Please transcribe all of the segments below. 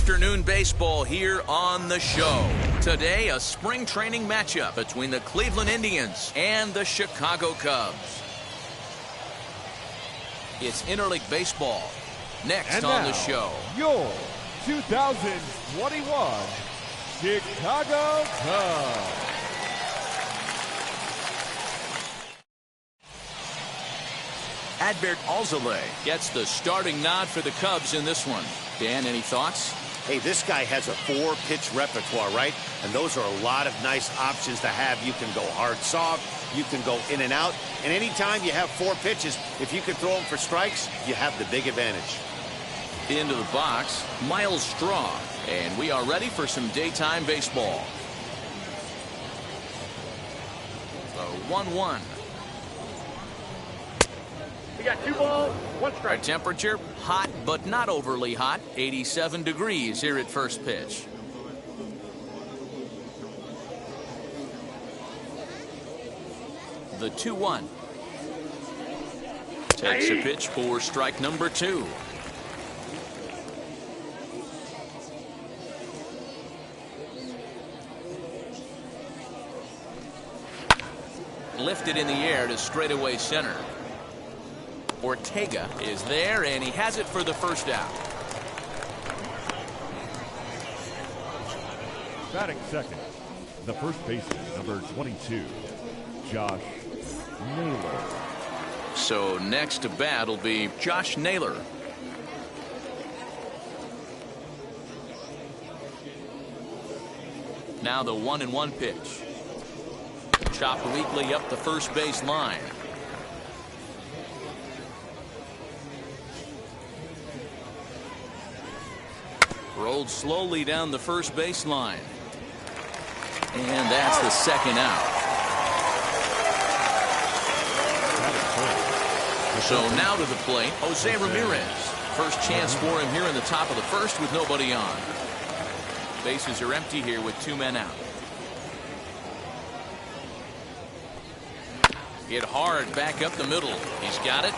afternoon baseball here on the show. Today, a spring training matchup between the Cleveland Indians and the Chicago Cubs. It's interleague baseball. Next and on now, the show, your 2021 Chicago Cubs. Adbert Alzolay gets the starting nod for the Cubs in this one. Dan, any thoughts? Hey, this guy has a 4-pitch repertoire, right? And those are a lot of nice options to have. You can go hard, soft. You can go in and out. And anytime you have 4 pitches, if you can throw them for strikes, you have the big advantage. Into the box, Miles Straw. And we are ready for some daytime baseball. The 1-1. We got 2 balls, 1 strike. Our temperature, hot but not overly hot. 87 degrees here at first pitch. The 2-1. Takes a pitch for strike number 2. Lifted in the air to straightaway center. Ortega is there, and he has it for the first out. Batting second, the first baseman, number 22, Josh Naylor. So next to bat will be Josh Naylor. Now the 1-1 pitch. Chopped weakly up the first base line. Rolled slowly down the first baseline. And that's the second out. So now to the plate, Jose Ramirez. First chance for him here in the top of the first with nobody on. Bases are empty here with 2 men out. Hit hard back up the middle. He's got it.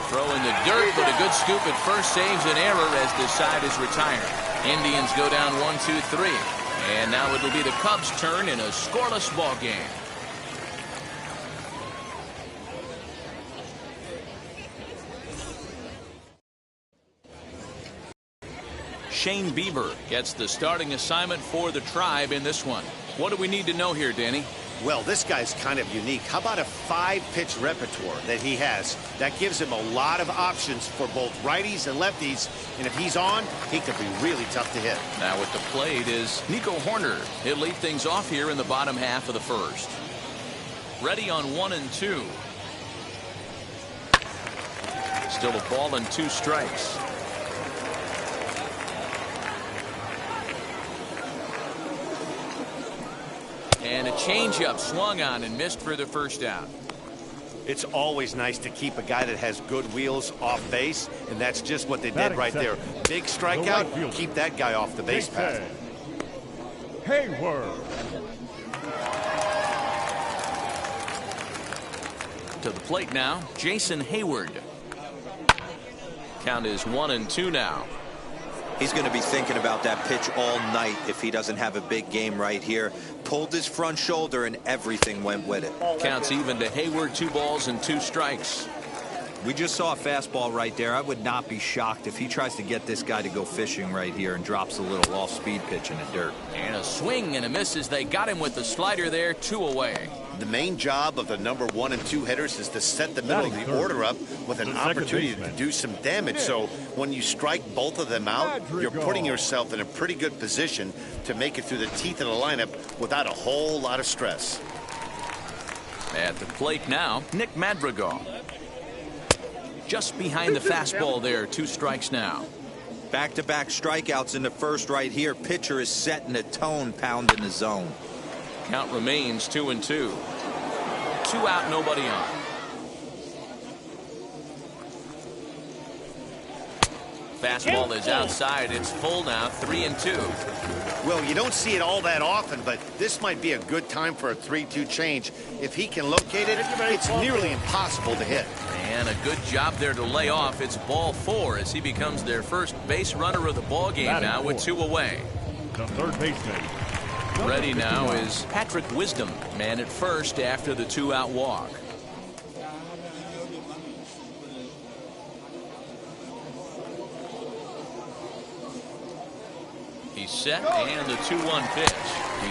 Throw in the dirt, but a good scoop at first saves an error as this side is retired. Indians go down 1-2-3. And now it'll be the Cubs' turn in a scoreless ball game. Shane Bieber gets the starting assignment for the Tribe in this one. What do we need to know here, Danny? Well, this guy's kind of unique. How about a 5-pitch repertoire that he has? That gives him a lot of options for both righties and lefties. And if he's on, he could be really tough to hit. Now at the plate is Nico Horner. He'll lead things off here in the bottom half of the first. Ready on 1 and 2. Still a ball and 2 strikes. And a changeup swung on and missed for the first out. It's always nice to keep a guy that has good wheels off base, and that's just what they did right there. Big strikeout, keep that guy off the base path. Hayward. To the plate now, Jason Hayward. Count is 1 and 2 now. He's going to be thinking about that pitch all night if he doesn't have a big game right here. Pulled his front shoulder and everything went with it. Counts even to Hayward, 2 balls and 2 strikes. We just saw a fastball right there. I would not be shocked if he tries to get this guy to go fishing right here and drops a little off-speed pitch in the dirt. And a swing and a miss as they got him with the slider there, 2 away. The main job of the number 1 and 2 hitters is to set the middle of the order up with an opportunity to do some damage. So when you strike both of them out, you're putting yourself in a pretty good position to make it through the teeth of the lineup without a whole lot of stress. At the plate now, Nick Madrigal. Just behind the fastball there, 2 strikes now. Back-to-back strikeouts in the first right here. Pitcher is setting a tone, pounding the zone. Count remains 2 and 2. 2 out, nobody on. Fastball is outside. It's full now, 3-2. Well, you don't see it all that often, but this might be a good time for a 3-2 change. If he can locate it, it's nearly impossible to hit. And a good job there to lay off. It's ball 4 as he becomes their first base runner of the ball game now with 2 away. The third baseman. Ready now is Patrick Wisdom, man at first after the 2-out walk. He's set, and the 2-1 pitch.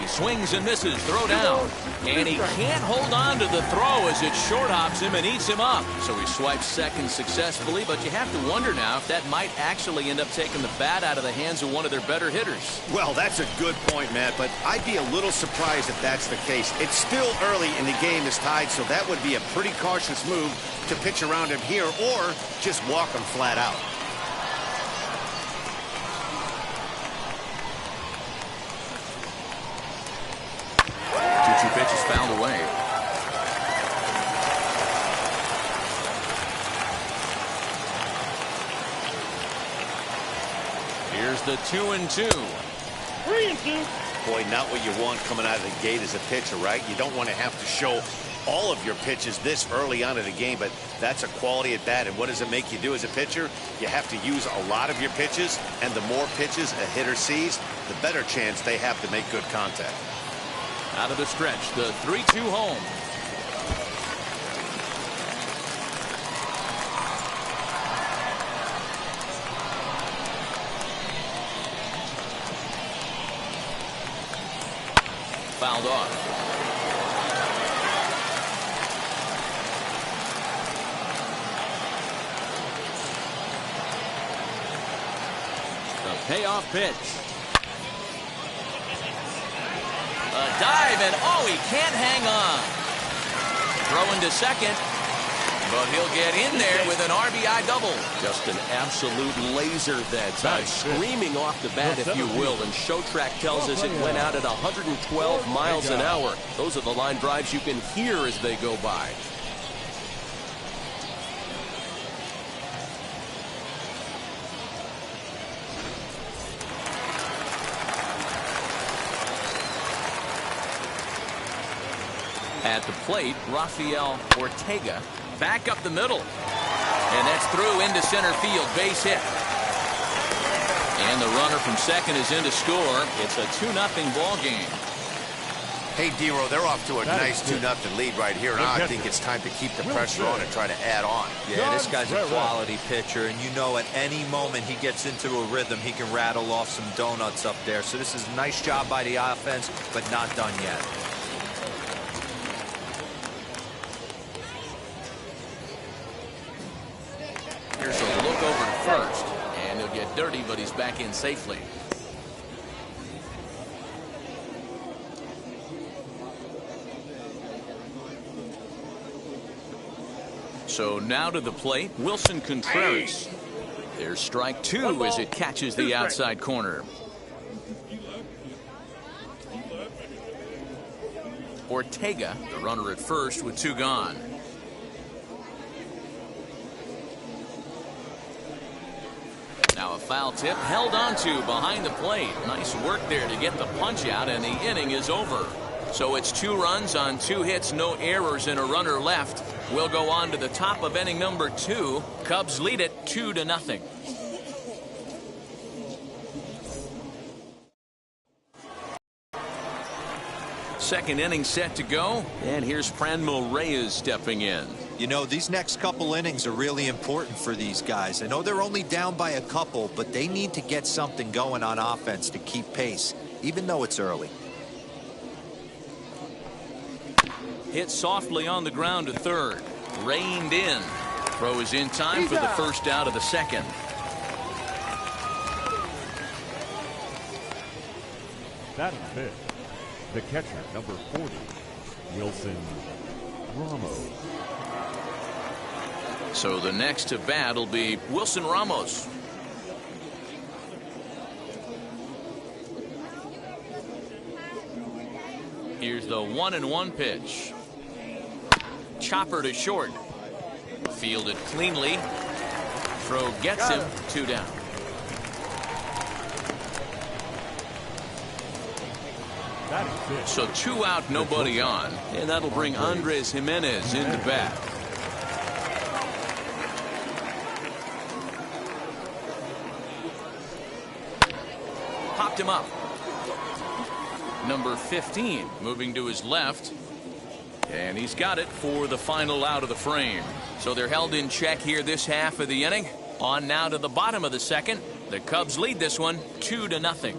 He swings and misses, throw down. And he can't hold on to the throw as it short hops him and eats him up. So he swipes second successfully, but you have to wonder now if that might actually end up taking the bat out of the hands of one of their better hitters. Well, that's a good point, Matt, but I'd be a little surprised if that's the case. It's still early and the game is tied, so that would be a pretty cautious move to pitch around him here or just walk him flat out. 2 pitches fouled away. Here's the 2-2. 3-2. Boy, not what you want coming out of the gate as a pitcher, right? You don't want to have to show all of your pitches this early on in the game, but that's a quality at bat. And what does it make you do as a pitcher? You have to use a lot of your pitches, and the more pitches a hitter sees, the better chance they have to make good contact. Out of the stretch, the 3-2 home. Fouled off. The payoff pitch. A dive, and oh, he can't hang on. Throwing to second, but he'll get in there with an RBI double. Just an absolute laser that time, screaming off the bat, if you will, and Show Track tells us it went out at 112 miles an hour. Those are the line drives you can hear as they go by. At the plate, Rafael Ortega back up the middle. And that's through into center field, base hit. And the runner from second is in to score. It's a 2-0 ball game. Hey, D-Row, they're off to a nice 2-0 lead right here. Now I think it's time to keep the pressure on and try to add on. Yeah, this guy's a quality pitcher, and you know at any moment he gets into a rhythm, he can rattle off some donuts up there. So this is a nice job by the offense, but not done yet. Here's a look over to first, and he'll get dirty, but he's back in safely. So now to the plate, Wilson Contreras. There's strike 2 as it catches the outside corner. Ortega, the runner at first with 2 gone. Now a foul tip held onto behind the plate. Nice work there to get the punch out, and the inning is over. So it's 2 runs on 2 hits, no errors, and a runner left. We'll go on to the top of inning number 2. Cubs lead it 2-0. Second inning set to go, and here's Franmil Reyes stepping in. You know, these next couple innings are really important for these guys. I know they're only down by a couple, but they need to get something going on offense to keep pace, even though it's early. Hit softly on the ground to third. Reined in. Throw is in time for the first out of the second. Batting fifth, the catcher, number 40, Wilson Ramos. So the next to bat will be Wilson Ramos. Here's the 1-1 pitch. Chopper to short. Fielded cleanly. Throw gets him. 2 down. Batting fifth. So 2 out, nobody on. And that'll bring Andres Jimenez into bat. Popped him up. Number 15 moving to his left. And he's got it for the final out of the frame. So they're held in check here this half of the inning. On now to the bottom of the second. The Cubs lead this one 2-0.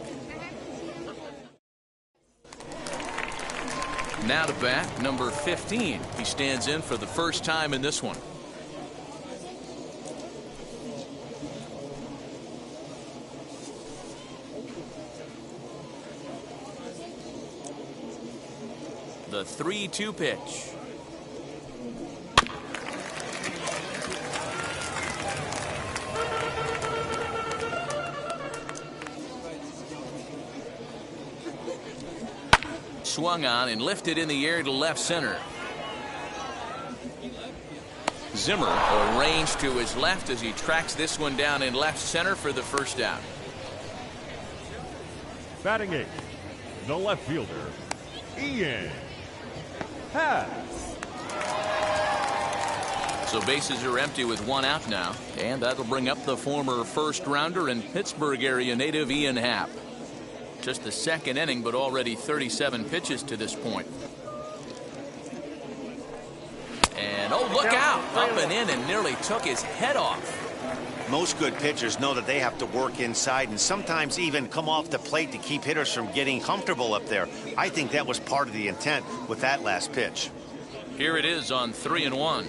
Now to bat, number 15. He stands in for the first time in this one. The 3-2 pitch. Swung on and lifted in the air to left center. Zimmer arranged to his left as he tracks this one down in left center for the first out. Batting eighth, the left fielder, a.k.a. So bases are empty with 1 out now, and that'll bring up the former first rounder and Pittsburgh area native Ian Happ. Just the second inning, but already 37 pitches to this point. And oh, look out! Up and in and nearly took his head off. Most good pitchers know that they have to work inside and sometimes even come off the plate to keep hitters from getting comfortable up there. I think that was part of the intent with that last pitch. Here it is on 3-1.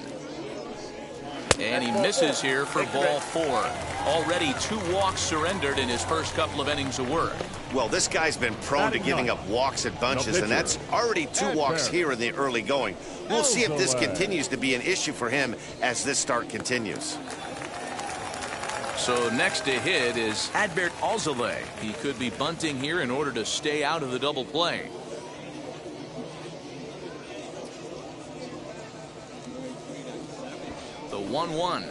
And he misses here for ball 4. Already 2 walks surrendered in his first couple of innings of work. Well, this guy's been prone to giving up walks at bunches, and that's already 2 walks here in the early going. We'll see if this continues to be an issue for him as this start continues. So next to hit is Adbert Alzolay. He could be bunting here in order to stay out of the double play. The 1-1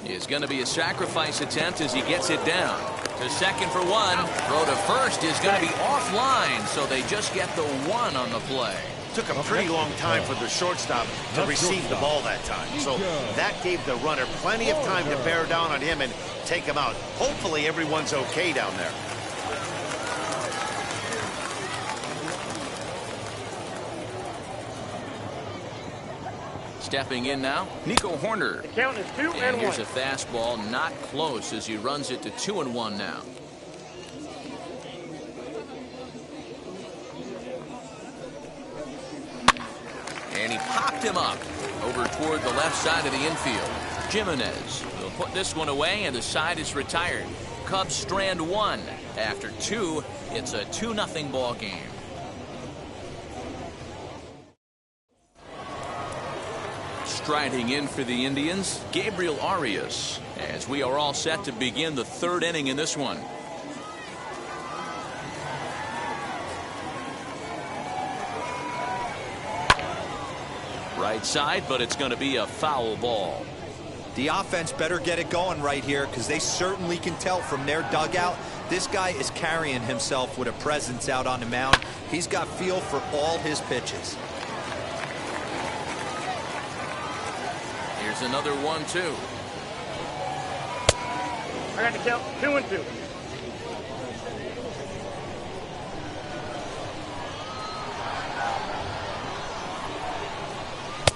is going to be a sacrifice attempt as he gets it down. To second for 1. Throw to first is going to be offline, so they just get the 1 on the play. Took a pretty long time for the shortstop to receive the ball that time. So that gave the runner plenty of time to bear down on him and take him out. Hopefully everyone's okay down there. Stepping in now, Nico Horner. The count is 2-1. And here's a fastball not close as he runs it to 2-1 now. And he popped him up over toward the left side of the infield. Jimenez will put this one away, and the side is retired. Cubs strand 1. After 2, it's a 2-0 ball game. Striding in for the Indians, Gabriel Arias, as we are all set to begin the 3rd inning in this one. Right side, but it's going to be a foul ball. The offense better get it going right here, because they certainly can tell from their dugout this guy is carrying himself with a presence out on the mound. He's got feel for all his pitches. Here's another 1-2. I got the count 2-2.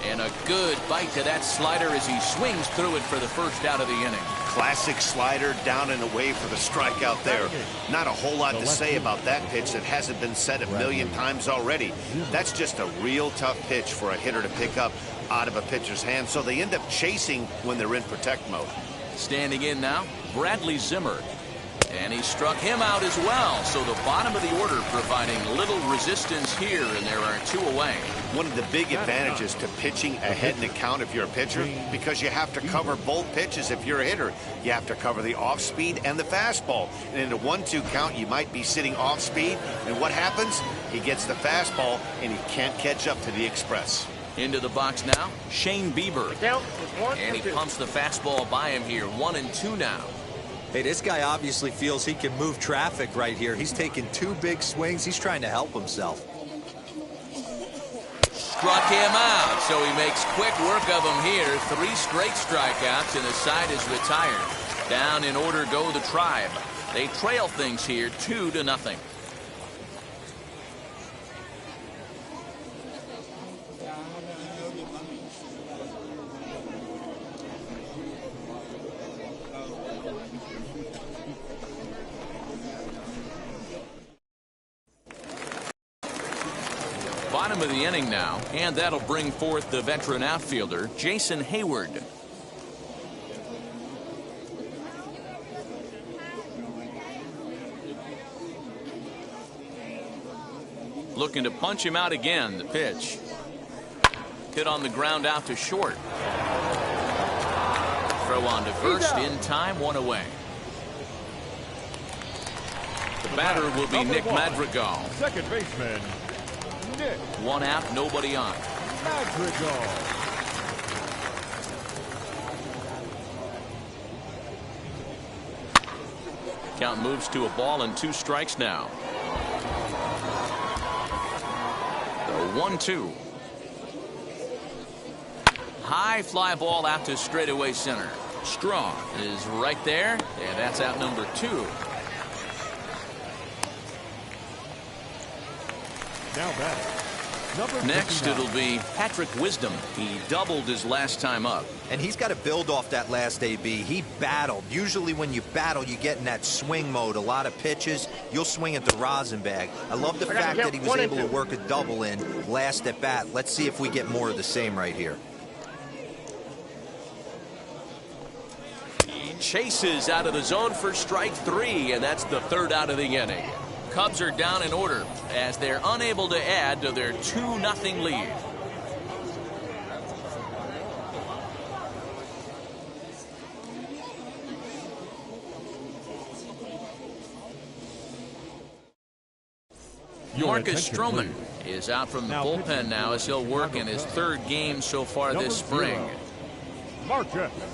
And a good bite to that slider as he swings through it for the first out of the inning. Classic slider down and away for the strikeout there. Not a whole lot to say about that pitch that hasn't been said a million times already. That's just a real tough pitch for a hitter to pick up out of a pitcher's hand, so they end up chasing when they're in protect mode. Standing in now, Bradley Zimmer. And he struck him out as well, so the bottom of the order providing little resistance here, and there are 2 away. One of the big advantages to pitching ahead in the count if you're a pitcher, because you have to cover both pitches if you're a hitter. You have to cover the off speed and the fastball. And in a 1-2 count, you might be sitting off speed, and what happens? He gets the fastball, and he can't catch up to the express. Into the box now, Shane Bieber. The count is 1-2. And he pumps the fastball by him here, 1-2 now. Hey, this guy obviously feels he can move traffic right here. He's taking 2 big swings. He's trying to help himself. Struck him out, so he makes quick work of him here. 3 straight strikeouts, and the side is retired. Down in order go the Tribe. They trail things here 2-0. Bottom of the inning now, and that'll bring forth the veteran outfielder, Jason Hayward. Looking to punch him out again. The pitch. Hit on the ground out to short. Throw on to first in time, 1 away. The batter will be Nick Madrigal. Second baseman, Nick. 1 out, nobody on. Madrigal. Count moves to a ball and 2 strikes now. The 1-2. High fly ball out to straightaway center. Strong is right there, and that's out number 2. Now batting. Next, 59. it'll be Patrick Wisdom. He doubled his last time up. And he's got to build off that last AB. He battled. Usually when you battle, you get in that swing mode. A lot of pitches, you'll swing at the rosin bag. I love the fact that he was able to work a double in last at bat. Let's see if we get more of the same right here. He chases out of the zone for strike 3, and that's the 3rd out of the inning. Cubs are down in order as they're unable to add to their 2-0 lead. Marcus Stroman is out from the bullpen now as he'll work in his 3rd game so far this spring. Marcus Stroman.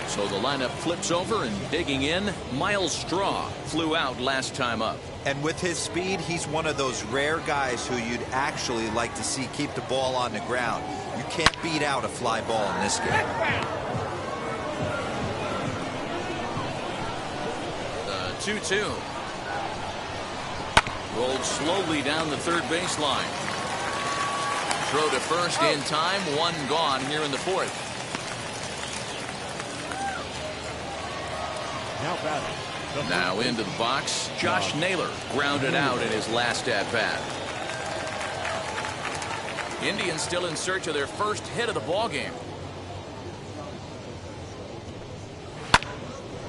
So the lineup flips over, and digging in, Miles Straw flew out last time up. And with his speed, he's one of those rare guys who you'd actually like to see keep the ball on the ground. You can't beat out a fly ball in this game. The 2-2. Rolled slowly down the 3rd baseline. Throw to first in time, 1 gone here in the 4th. Now into the box, Josh Naylor grounded out in his last at-bat. Indians still in search of their first hit of the ballgame.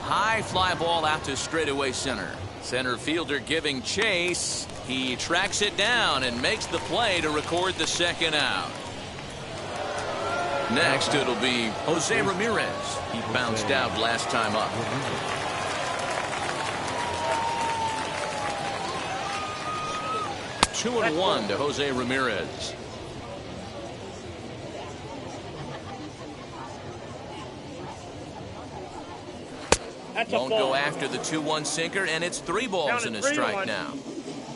High fly ball out to straightaway center. Center fielder giving chase. He tracks it down and makes the play to record the 2nd out. Next, it'll be Jose Ramirez. He bounced out last time up. 2-1 to Jose Ramirez. Won't go after the 2-1 sinker, and it's 3 balls and a strike now.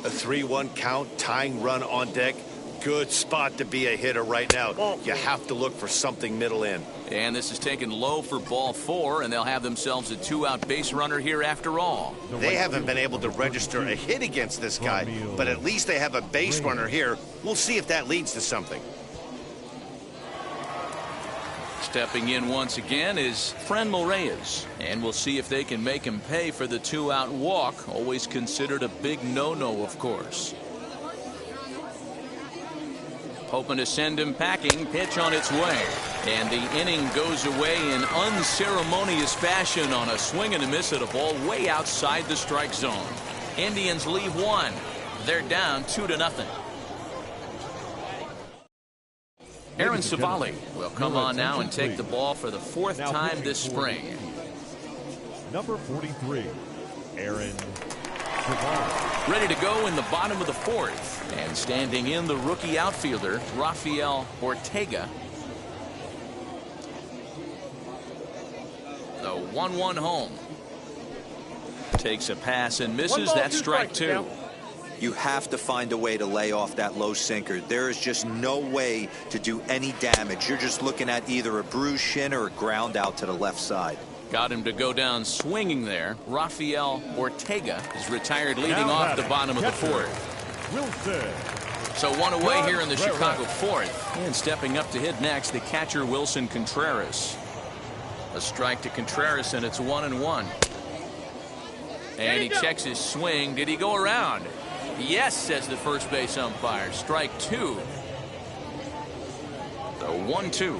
A 3-1 count, tying run on deck. Good spot to be a hitter right now. You have to look for something middle in. And this is taken low for ball 4, and they'll have themselves a 2-out base runner here after all. They haven't been able to register a hit against this guy, but at least they have a base runner here. We'll see if that leads to something. Stepping in once again is Franmil Reyes, and we'll see if they can make him pay for the 2-out walk. Always considered a big no-no, of course. Hoping to send him packing. Pitch on its way, and the inning goes away in unceremonious fashion on a swing and a miss at a ball way outside the strike zone. Indians leave 1. They're down 2-0. Aaron Savali will come on now and take the ball for the 4th time this spring. Number 43, Aaron Savali. Ready to go in the bottom of the 4th. And standing in, the rookie outfielder, Rafael Ortega. 1-1 home. Takes a pass and misses. That's strike two. You have to find a way to lay off that low sinker. There is just no way to do any damage. You're just looking at either a bruised shin or a ground out to the left side. Got him to go down swinging there. Rafael Ortega is retired, leading off the bottom of the fourth. So one away here in the Chicago fourth. And stepping up to hit next, the catcher Wilson Contreras. A strike to Contreras, and it's 1-1. And he checks his swing. Did he go around? Yes, says the first base umpire. Strike two. The 1-2.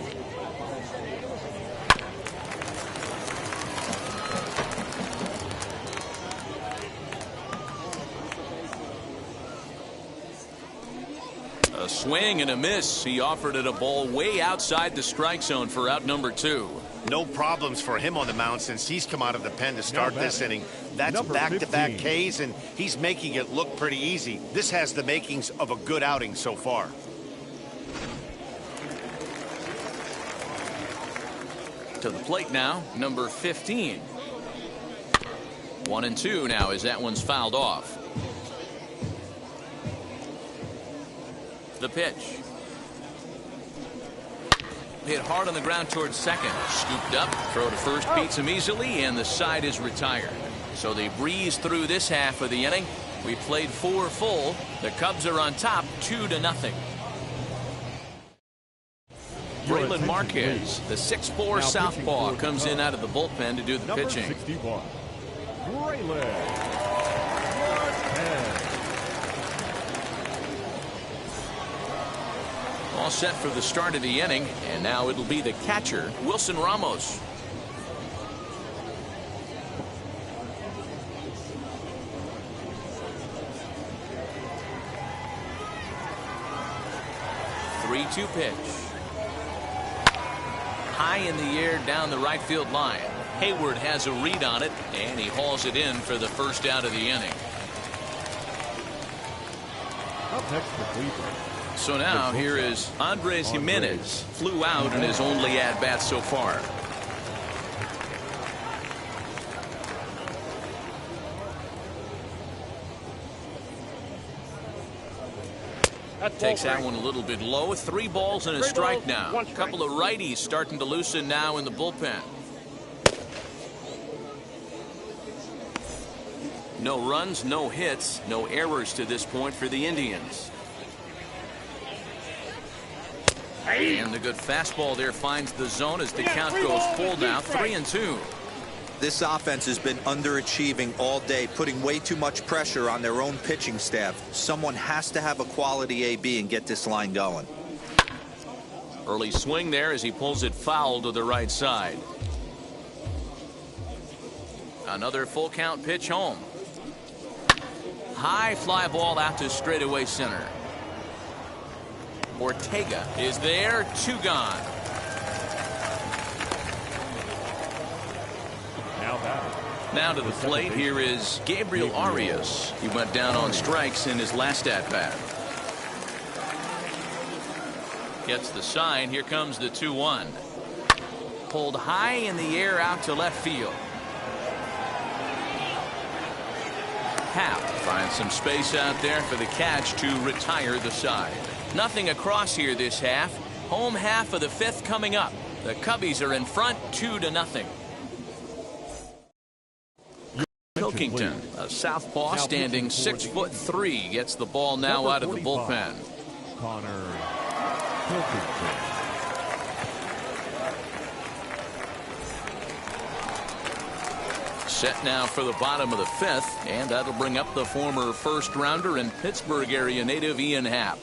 A swing and a miss. He offered it a ball way outside the strike zone for out number 2. No problems for him on the mound since he's come out of the pen to start this inning. That's back-to-back Ks, and he's making it look pretty easy. This has the makings of a good outing so far. To the plate now, number 15. 1-2 now as that one's fouled off. The pitch. Hit hard on the ground towards second. Scooped up. Throw to first beats him easily, and the side is retired. So they breeze through this half of the inning. We played 4 full. The Cubs are on top 2-0. Braylon Marquez, the 6'4" southpaw, comes in out of the bullpen to do the pitching. 61. Braylon Marquez. All set for the start of the inning, and now it'll be the catcher, Wilson Ramos. Three-two pitch. High in the air down the right field line. Hayward has a read on it, and he hauls it in for the first out of the inning. Up next for Cleveland. So now here is Andres Jimenez. Flew out in his only at-bat so far. Takes that one a little bit low. 3 balls and a strike now. A couple of righties starting to loosen now in the bullpen. No runs, no hits, no errors to this point for the Indians. And the good fastball there finds the zone as the count goes full now. 3-2. This offense has been underachieving all day, putting way too much pressure on their own pitching staff. Someone has to have a quality AB and get this line going. Early swing there as he pulls it foul to the right side. Another full count pitch home. High fly ball out to straightaway center. Ortega is there. 2 gone. Now to the plate, here is Gabriel Arias. He went down on strikes in his last at-bat. Gets the sign. Here comes the 2-1. Pulled high in the air out to left field. Happ finds some space out there for the catch to retire the side. Nothing across here this half. Home half of the 5th coming up. The Cubbies are in front 2-0. Pilkington, a southpaw standing 6'3", gets the ball now out of the bullpen. Connor Pilkington. Set now for the bottom of the 5th, and that'll bring up the former first-rounder and Pittsburgh area native Ian Happ.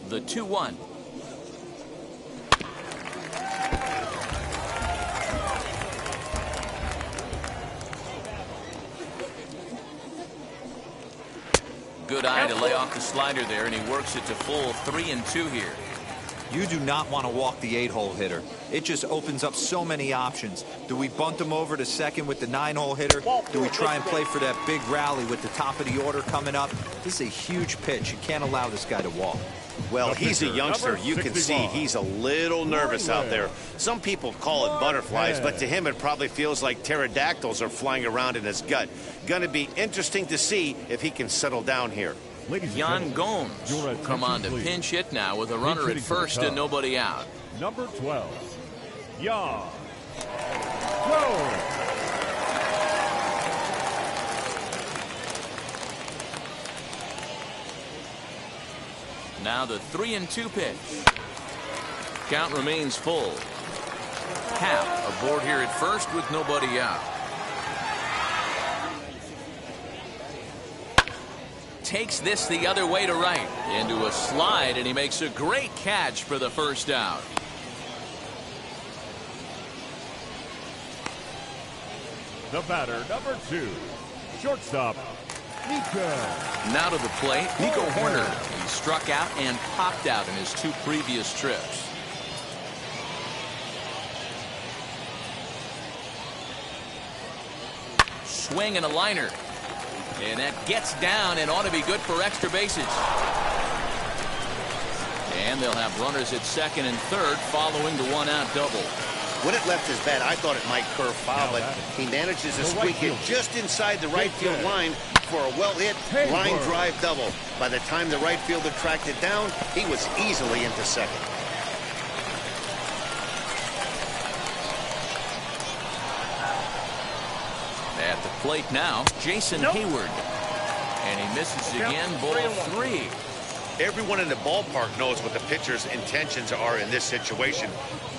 The 2-1. Good eye to lay off the slider there, and he works it to full 3-2 here. You do not want to walk the 8-hole hitter. It just opens up so many options. Do we bunt him over to second with the 9-hole hitter? Do we try and play for that big rally with the top of the order coming up? This is a huge pitch. You can't allow this guy to walk. Well, he's a youngster. You can see he's a little nervous out there. Some people call it butterflies, but to him it probably feels like pterodactyls are flying around in his gut. Going to be interesting to see if he can settle down here. Yan Gomes will come on to pinch hit now with a runner at first and nobody out. Number 12, Yan Gomes. Now the 3-2 pitch. Count remains full. Happ aboard here at first with nobody out. Takes this the other way to right into a slide, and he makes a great catch for the first out. The batter, number 2, shortstop, Nico. Now to the plate, Nico Horner. He struck out and popped out in his 2 previous trips. Swing and a liner. And that gets down and ought to be good for extra bases. And they'll have runners at second and third following the 1-out double. When it left his bat, I thought it might curve foul, but he manages to squeak it just inside the right field line for a well-hit line drive double. By the time the right fielder tracked it down, he was easily into second. At the plate now, Jason Hayward. And he misses again, ball 3. Everyone in the ballpark knows what the pitcher's intentions are in this situation.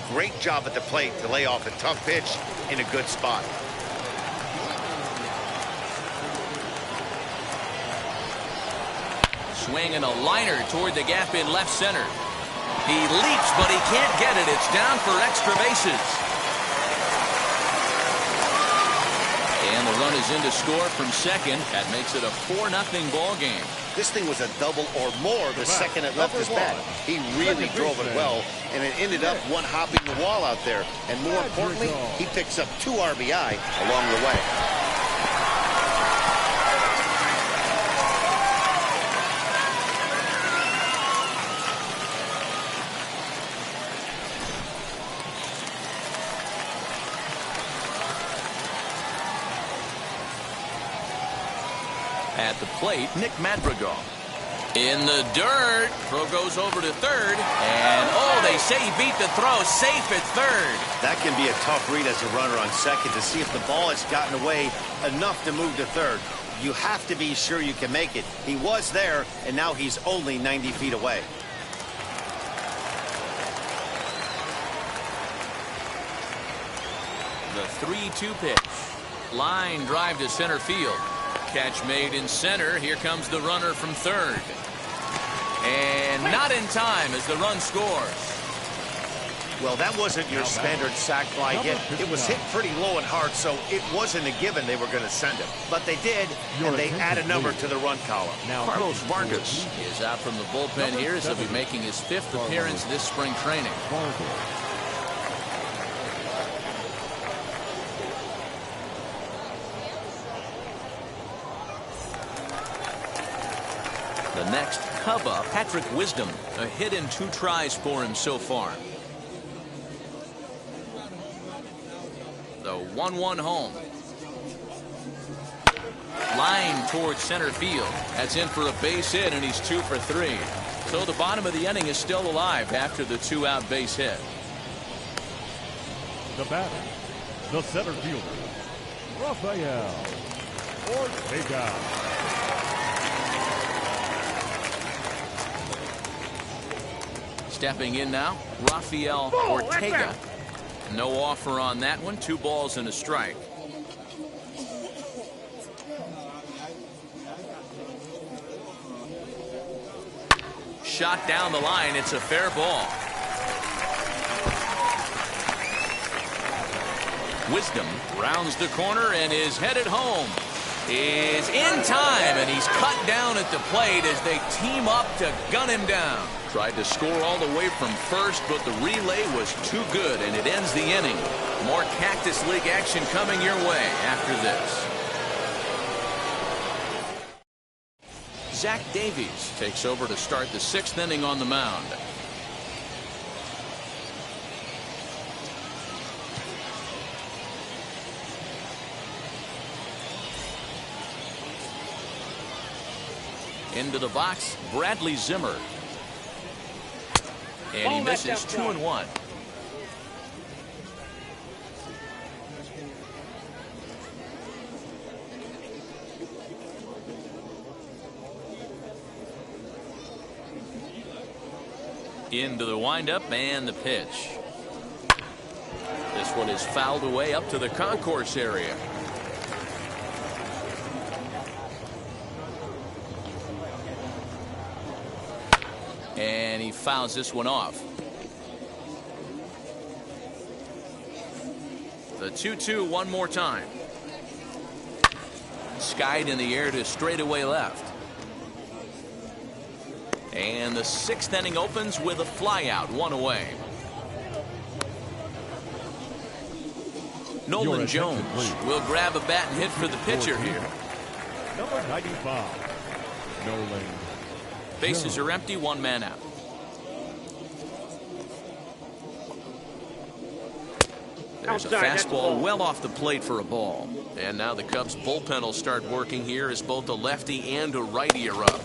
Great job at the plate to lay off a tough pitch in a good spot. Swing and a liner toward the gap in left center. He leaps, but he can't get it. It's down for extra bases. And the run is in to score from second. That makes it a 4-0 ball game. This thing was a double or more the second it left his bat. He really drove it well, and it ended up one-hopping the wall out there. And more importantly, he picks up 2 RBI along the way. At the plate, Nick Madrigal. In the dirt. Throw goes over to third. And, oh, they say he beat the throw. Safe at third. That can be a tough read as a runner on second to see if the ball has gotten away enough to move to third. You have to be sure you can make it. He was there, and now he's only 90 feet away. The 3-2 pitch. Line drive to center field. Catch made in center. Here comes the runner from third. And not in time as the run scores. Well, that wasn't your standard sac fly hit. It was hit pretty low and hard, so it wasn't a given they were going to send it. But they did, and they add a number to the run column. Now, Carlos Vargas is out from the bullpen here, as he'll be making his 5th appearance this spring training. The next Cub up, Patrick Wisdom. A hit in 2 tries for him so far. The 1-1 home. Line towards center field. That's in for a base hit, and he's 2 for 3. So the bottom of the inning is still alive after the 2-out base hit. The batter, the center fielder, Rafael Ortega. Stepping in now, Rafael Ortega. No offer on that one. 2 balls and a strike. Shot down the line. It's a fair ball. Wisdom rounds the corner and is headed home. is in time, and he's cut down at the plate as they team up to gun him down. Tried to score all the way from first, but the relay was too good, and it ends the inning. More Cactus League action coming your way after this. Zach Davies takes over to start the 6th inning on the mound. Into the box, Bradley Zimmer. And he misses 2-1. Into the windup and the pitch. This one is fouled away up to the concourse area. And he fouls this one off. The 2-2 one more time. Skied in the air to straightaway left. And the 6th inning opens with a flyout, 1 away. Nolan Jones will grab a bat and hit for the pitcher here. Number 95, Nolan. Bases are empty, 1 man out. There's a fastball well off the plate for a ball. And now the Cubs bullpen will start working here as both a lefty and a righty are up.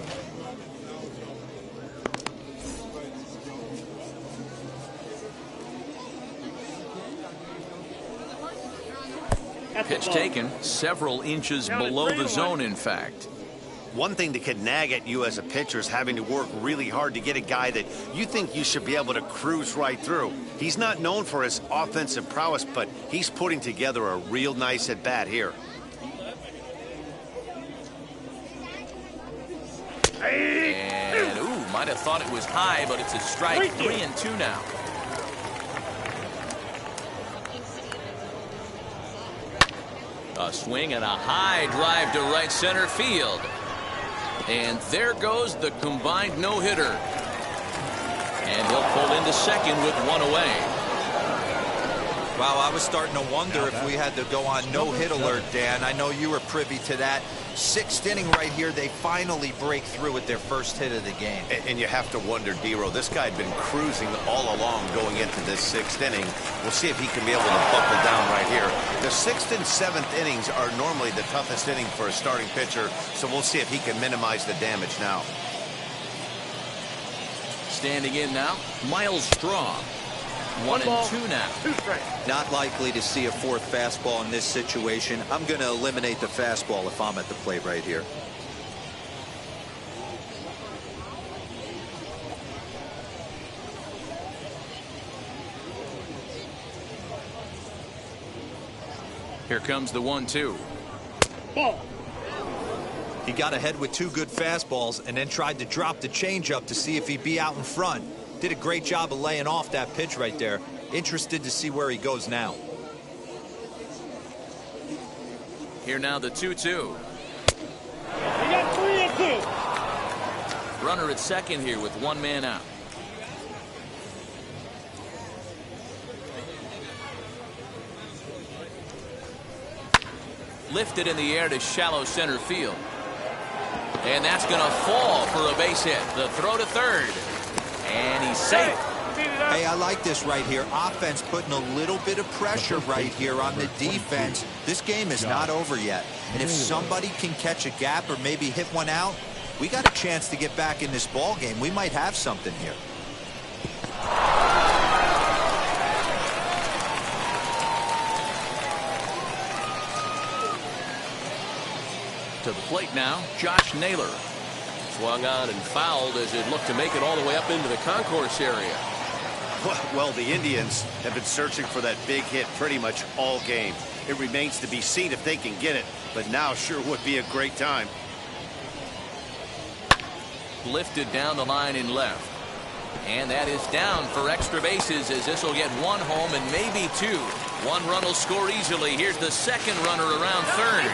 Pitch taken several inches below the zone, in fact. One thing that could nag at you as a pitcher is having to work really hard to get a guy that you think you should be able to cruise right through. He's not known for his offensive prowess, but he's putting together a real nice at-bat here. And, ooh, might have thought it was high, but it's a strike. 3-2 now. A swing and a high drive to right center field. And there goes the combined no-hitter. And he'll pull into second with 1 away. Wow, I was starting to wonder if we had to go on no-hit alert, Dan. I know you were privy to that. 6th inning right here, they finally break through with their first hit of the game. And you have to wonder, D-Row, this guy had been cruising all along going into this 6th inning. We'll see if he can be able to buckle down right here. The 6th and 7th innings are normally the toughest inning for a starting pitcher, so we'll see if he can minimize the damage now. Standing in now, Miles Straw. 1-2 now. Not likely to see a 4th fastball in this situation. I'm going to eliminate the fastball if I'm at the plate right here. Here comes the 1-2. Ball. He got ahead with 2 good fastballs and then tried to drop the changeup to see if he'd be out in front. Did a great job of laying off that pitch right there. Interested to see where he goes now. Here now the 2-2. We got 3-2. Runner at second here with 1 man out. Lifted in the air to shallow center field. And that's going to fall for a base hit. The throw to third. And he's safe. Hey, I like this right here. Offense putting a little bit of pressure right here on the defense. This game is not over yet. And if somebody can catch a gap or maybe hit one out, we got a chance to get back in this ball game. We might have something here. To the plate now, Josh Naylor. Swung on and fouled as it looked to make it all the way up into the concourse area. Well, the Indians have been searching for that big hit pretty much all game. It remains to be seen if they can get it, but now sure would be a great time. Lifted down the line in left. And that is down for extra bases as this will get 1 home and maybe 2. 1 run will score easily. Here's the second runner around third.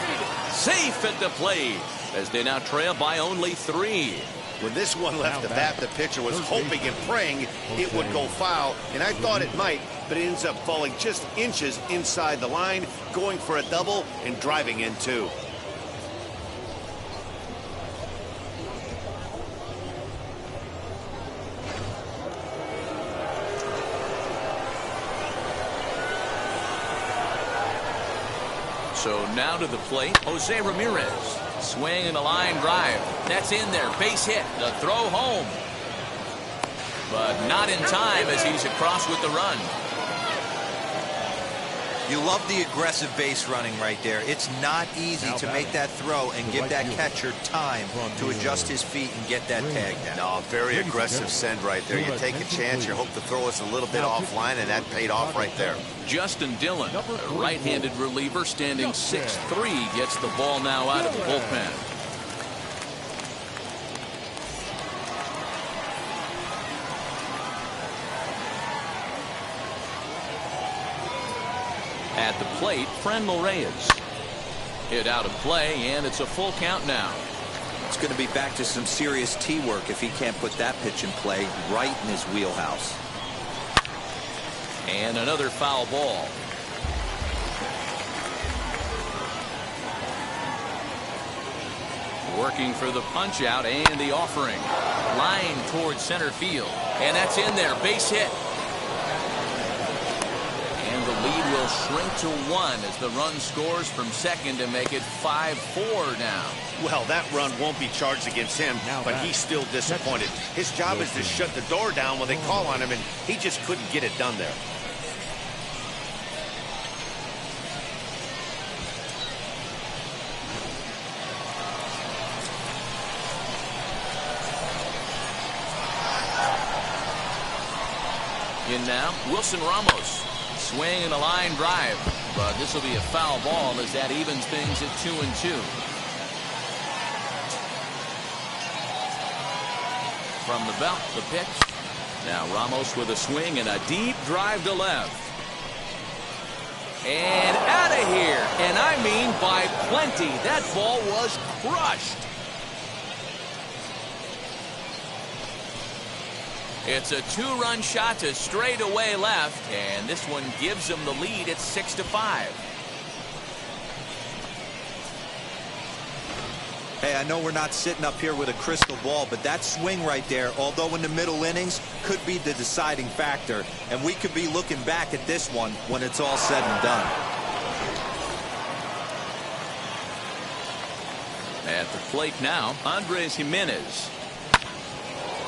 safe at the plate as they now trail by only 3. When this one left the bat, the pitcher was hoping and praying it would go foul, and I thought it might, but it ends up falling just inches inside the line, going for a double and driving in 2. So now to the plate, Jose Ramirez. Swing and a line drive. That's in there. Base hit. The throw home. But not in time as he's across with the run. You love the aggressive base running right there. It's not easy to make that throw and give that catcher time to adjust his feet and get that tag down. No, very aggressive send right there. You take a chance, you hope the throw is a little bit offline, and that paid off right there. Justin Dillon, a right-handed reliever standing 6'3", gets the ball now out of the bullpen. At the plate, Franmil Reyes. Hit out of play, and it's a full count now. It's going to be back to some serious tee work if he can't put that pitch in play right in his wheelhouse. And another foul ball. Working for the punch out and the offering. Line towards center field. And that's in there. Base hit. And the lead will shrink to 1 as the run scores from second to make it 5-4 now. Well, that run won't be charged against him, but he's still disappointed. His job is to shut the door down when they call on him, and he just couldn't get it done there. In now, Wilson Ramos. Swing and a line drive. But this will be a foul ball as that evens things at 2-2. From the belt, the pitch. Now Ramos with a swing and a deep drive to left. And out of here. And I mean by plenty. That ball was crushed. It's a 2-run shot to straightaway left, and this one gives them the lead at 6-5. Hey, I know we're not sitting up here with a crystal ball, but that swing right there, although in the middle innings, could be the deciding factor, and we could be looking back at this one when it's all said and done. At the plate now, Andres Jimenez.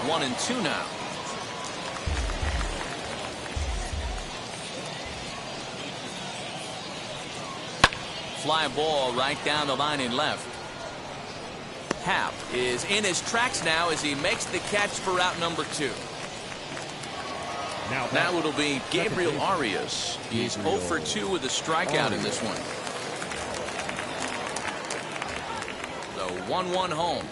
1-2 now. Fly ball right down the line in left. Happ is in his tracks now as he makes the catch for out number 2. Now it'll be Gabriel Arias. He's 0 for 2 with a strikeout in this one. The 1-1 home.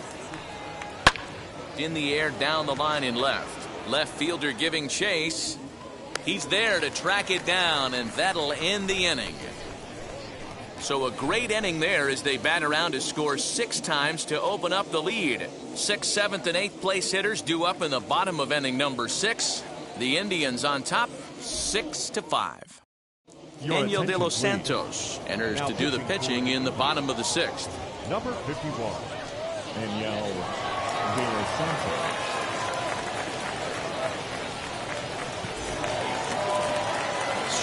In the air down the line in left. Left fielder giving chase. He's there to track it down, and that'll end the inning. So a great inning there as they bat around to score 6 times to open up the lead. 6th, 7th, and 8th place hitters due up in the bottom of inning number 6. The Indians on top, 6-5. Daniel De Los Santos enters to do the pitching in the bottom of the 6th. Number 51, Daniel De Los Santos.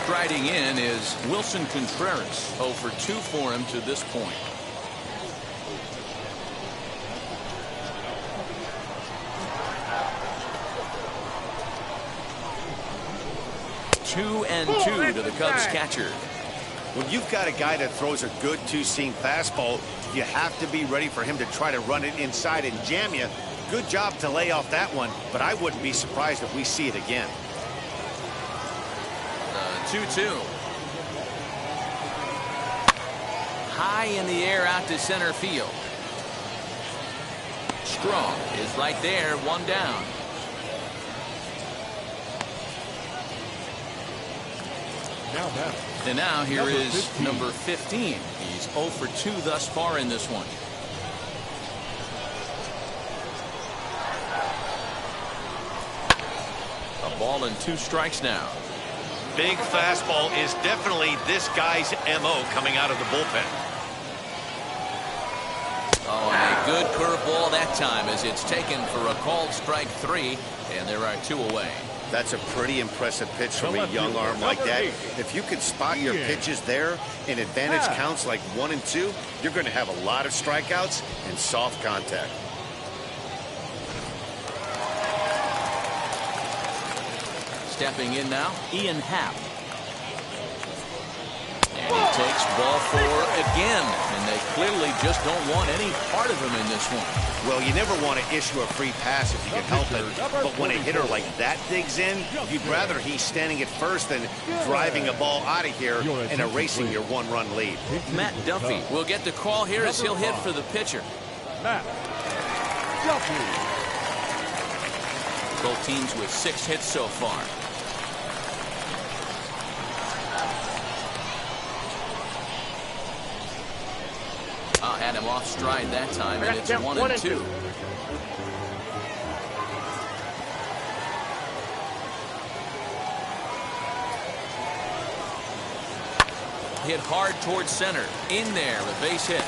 Striding in is Wilson Contreras. 0 for 2 for him to this point. Two and 2 to the Cubs catcher. When you've got a guy that throws a good two-seam fastball, you have to be ready for him to try to run it inside and jam you. Good job to lay off that one, but I wouldn't be surprised if we see it again. 2-2. High in the air out to center field. Strong is right there, 1 down. Now back, And now here is number 15. He's 0 for 2 thus far in this one. A ball and 2 strikes now. Big fastball is definitely this guy's MO coming out of the bullpen. Oh, and a good curveball that time as it's taken for a called strike 3, and there are 2 away. That's a pretty impressive pitch from a young arm like that. If you can spot your pitches there in advantage counts like 1 and 2, you're going to have a lot of strikeouts and soft contact. Stepping in now, Ian Happ. And he takes ball 4 again, and they clearly just don't want any part of him in this one. Well, you never want to issue a free pass if you can help it, but when a hitter like that digs in, you'd rather he's standing at first than driving a ball out of here and erasing your 1-run lead. Matt Duffy will get the call here as he'll hit for the pitcher. Matt Duffy. Both teams with 6 hits so far. Had him off stride that time, and it's 1 and 2. Hit hard towards center. In there, a base hit.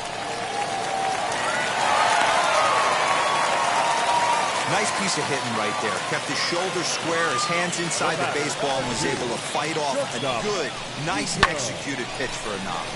Nice piece of hitting right there. Kept his shoulders square, his hands inside the baseball, and was able to fight off a good, nice executed pitch for a knock.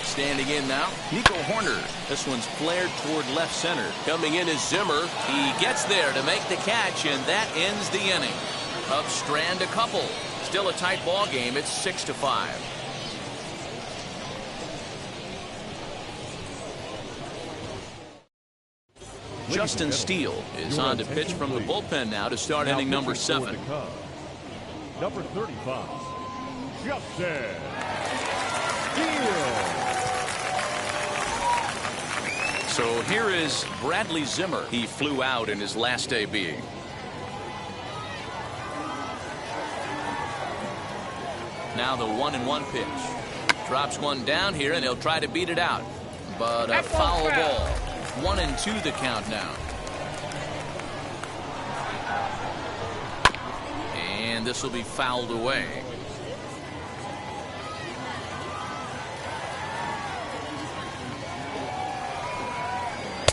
Standing in now, Nico Horner. This one's flared toward left center. Coming in is Zimmer. He gets there to make the catch, and that ends the inning. Cubs strand a couple. Still a tight ball game. It's 6-5. Justin Steele is on to pitch from the bullpen now to start inning number 7. Number 35, Justin Steele. So here is Bradley Zimmer. He flew out in his last AB. Now the 1-1 pitch. Drops one down here, and he'll try to beat it out. But a foul ball. 1-2 the count now. And this will be fouled away.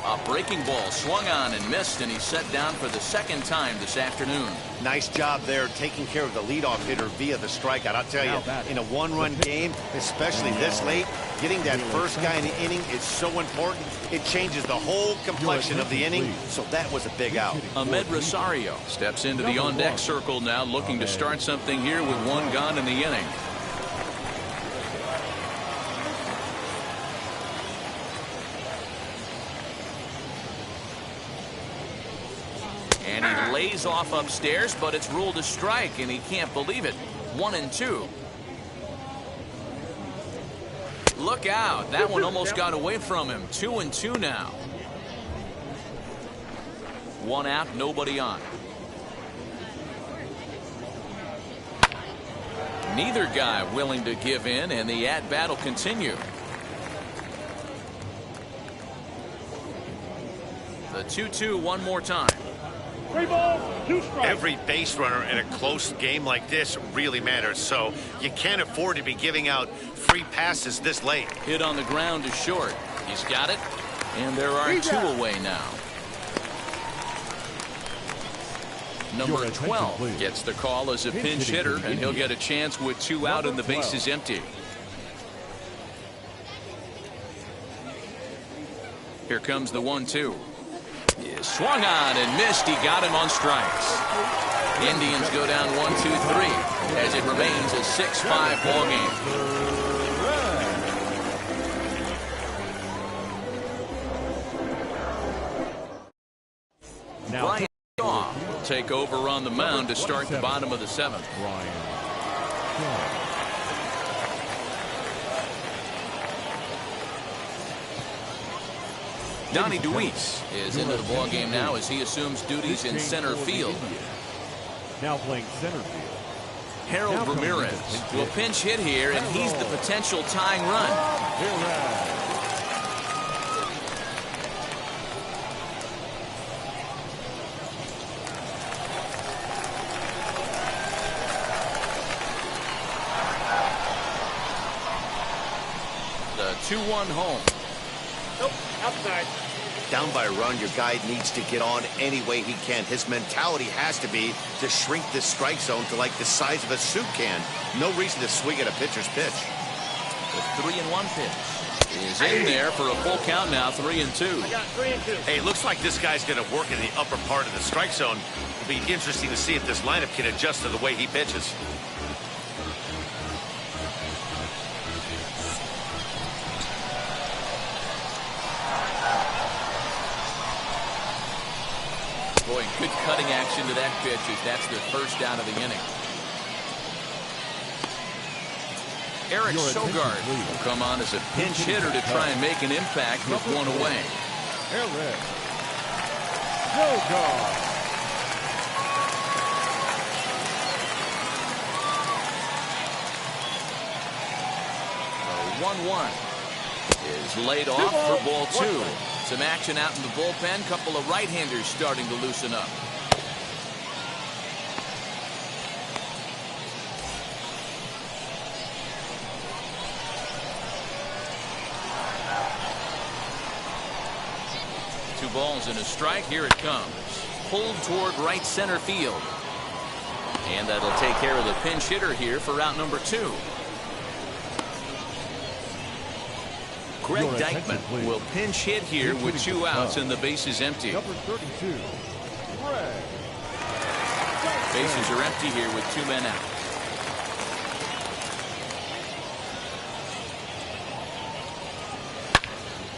A breaking ball swung on and missed, and he's set down for the 2nd time this afternoon. Nice job there taking care of the leadoff hitter via the strikeout. I'll tell you, in a 1-run game, especially this late, getting that first guy in the inning is so important. It changes the whole complexion of the inning, so that was a big out. Ahmed Rosario steps into the on-deck circle now, looking to start something here with 1 gone in the inning. And he lays off upstairs, but it's ruled a strike, and he can't believe it. 1-2. Look out. That one almost got away from him. 2-2 now. 1 out, nobody on. Neither guy willing to give in, and the at-bat will continue. The 2-2 one more time. 3 balls, 2 strikes. Every base runner in a close game like this really matters, so you can't afford to be giving out free passes this late. Hit on the ground is short. He's got it, and there are 2 away now. Number 12 gets the call as a pinch hitter, and he'll get a chance with 2 out and the bases empty. Here comes the 1-2. Swung on and missed. He got him on strikes. Indians go down 1-2-3 as it remains a 6-5 ball game. Brian Shaw will take over on the mound to start the bottom of the 7th. Donnie DeWeese is into the ballgame now as he assumes duties in center field. Now playing center field. Harold Ramirez will pinch hit here, and he's the potential tying run. The 2-1 home. Nope, outside. Down by a run, your guy needs to get on any way he can. His mentality has to be to shrink this strike zone to like the size of a soup can. No reason to swing at a pitcher's pitch. The 3-1 pitch is in there for a full count now, 3-2. I got 3-2. Hey, looks like this guy's going to work in the upper part of the strike zone. It'll be interesting to see if this lineup can adjust to the way he pitches. Boy, good cutting action to that pitch as that's the first out of the inning. Eric Sogard will come on as a pinch hitter to try and make an impact with one away. Eric Sogard. The 1-1 is laid off for ball 2. Some action out in the bullpen. Couple of right-handers starting to loosen up. Two balls and a strike. Here it comes. Pulled toward right center field. And that'll take care of the pinch hitter here for out number 2. Greg Deichmann will pinch hit here with 2 outs and the bases empty. Number 32, Greg. Bases are empty here with 2 men out.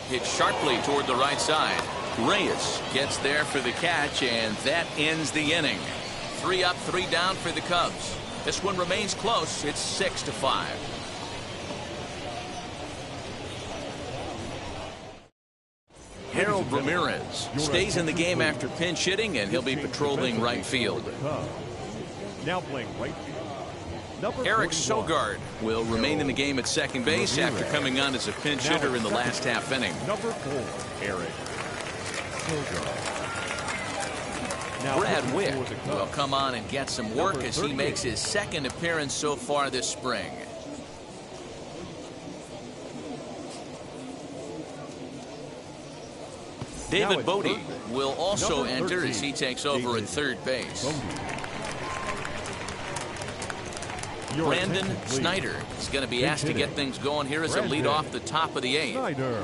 Hit sharply toward the right side. Reyes gets there for the catch, and that ends the inning. 3 up, 3 down for the Cubs. This one remains close. It's 6-5. Harold Ramirez stays in the game after pinch hitting, and he'll be patrolling right field. Now playing right field. Number Eric 41. Sogard will remain in the game at second base after coming on as a pinch hitter in the last half inning. Number 4, Eric Sogard. Now Brad Wick for the Cubs. will come on and get some work Number as he 38. makes his second appearance so far this spring. David Bodie will also Number enter 13, as he takes over David at third base. Your Brandon attention, please. Snyder is going to be asked to hitting. get things going here as a Brandon lead off the top of the 8th. Snyder.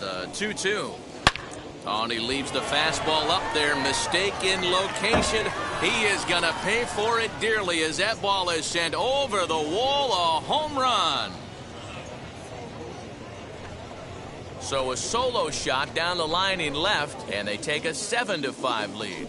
The 2-2. Oh, and he leaves the fastball up there. Mistaken location. He is going to pay for it dearly as that ball is sent over the wall. A home run. So a solo shot down the line in left, and they take a 7-5 lead.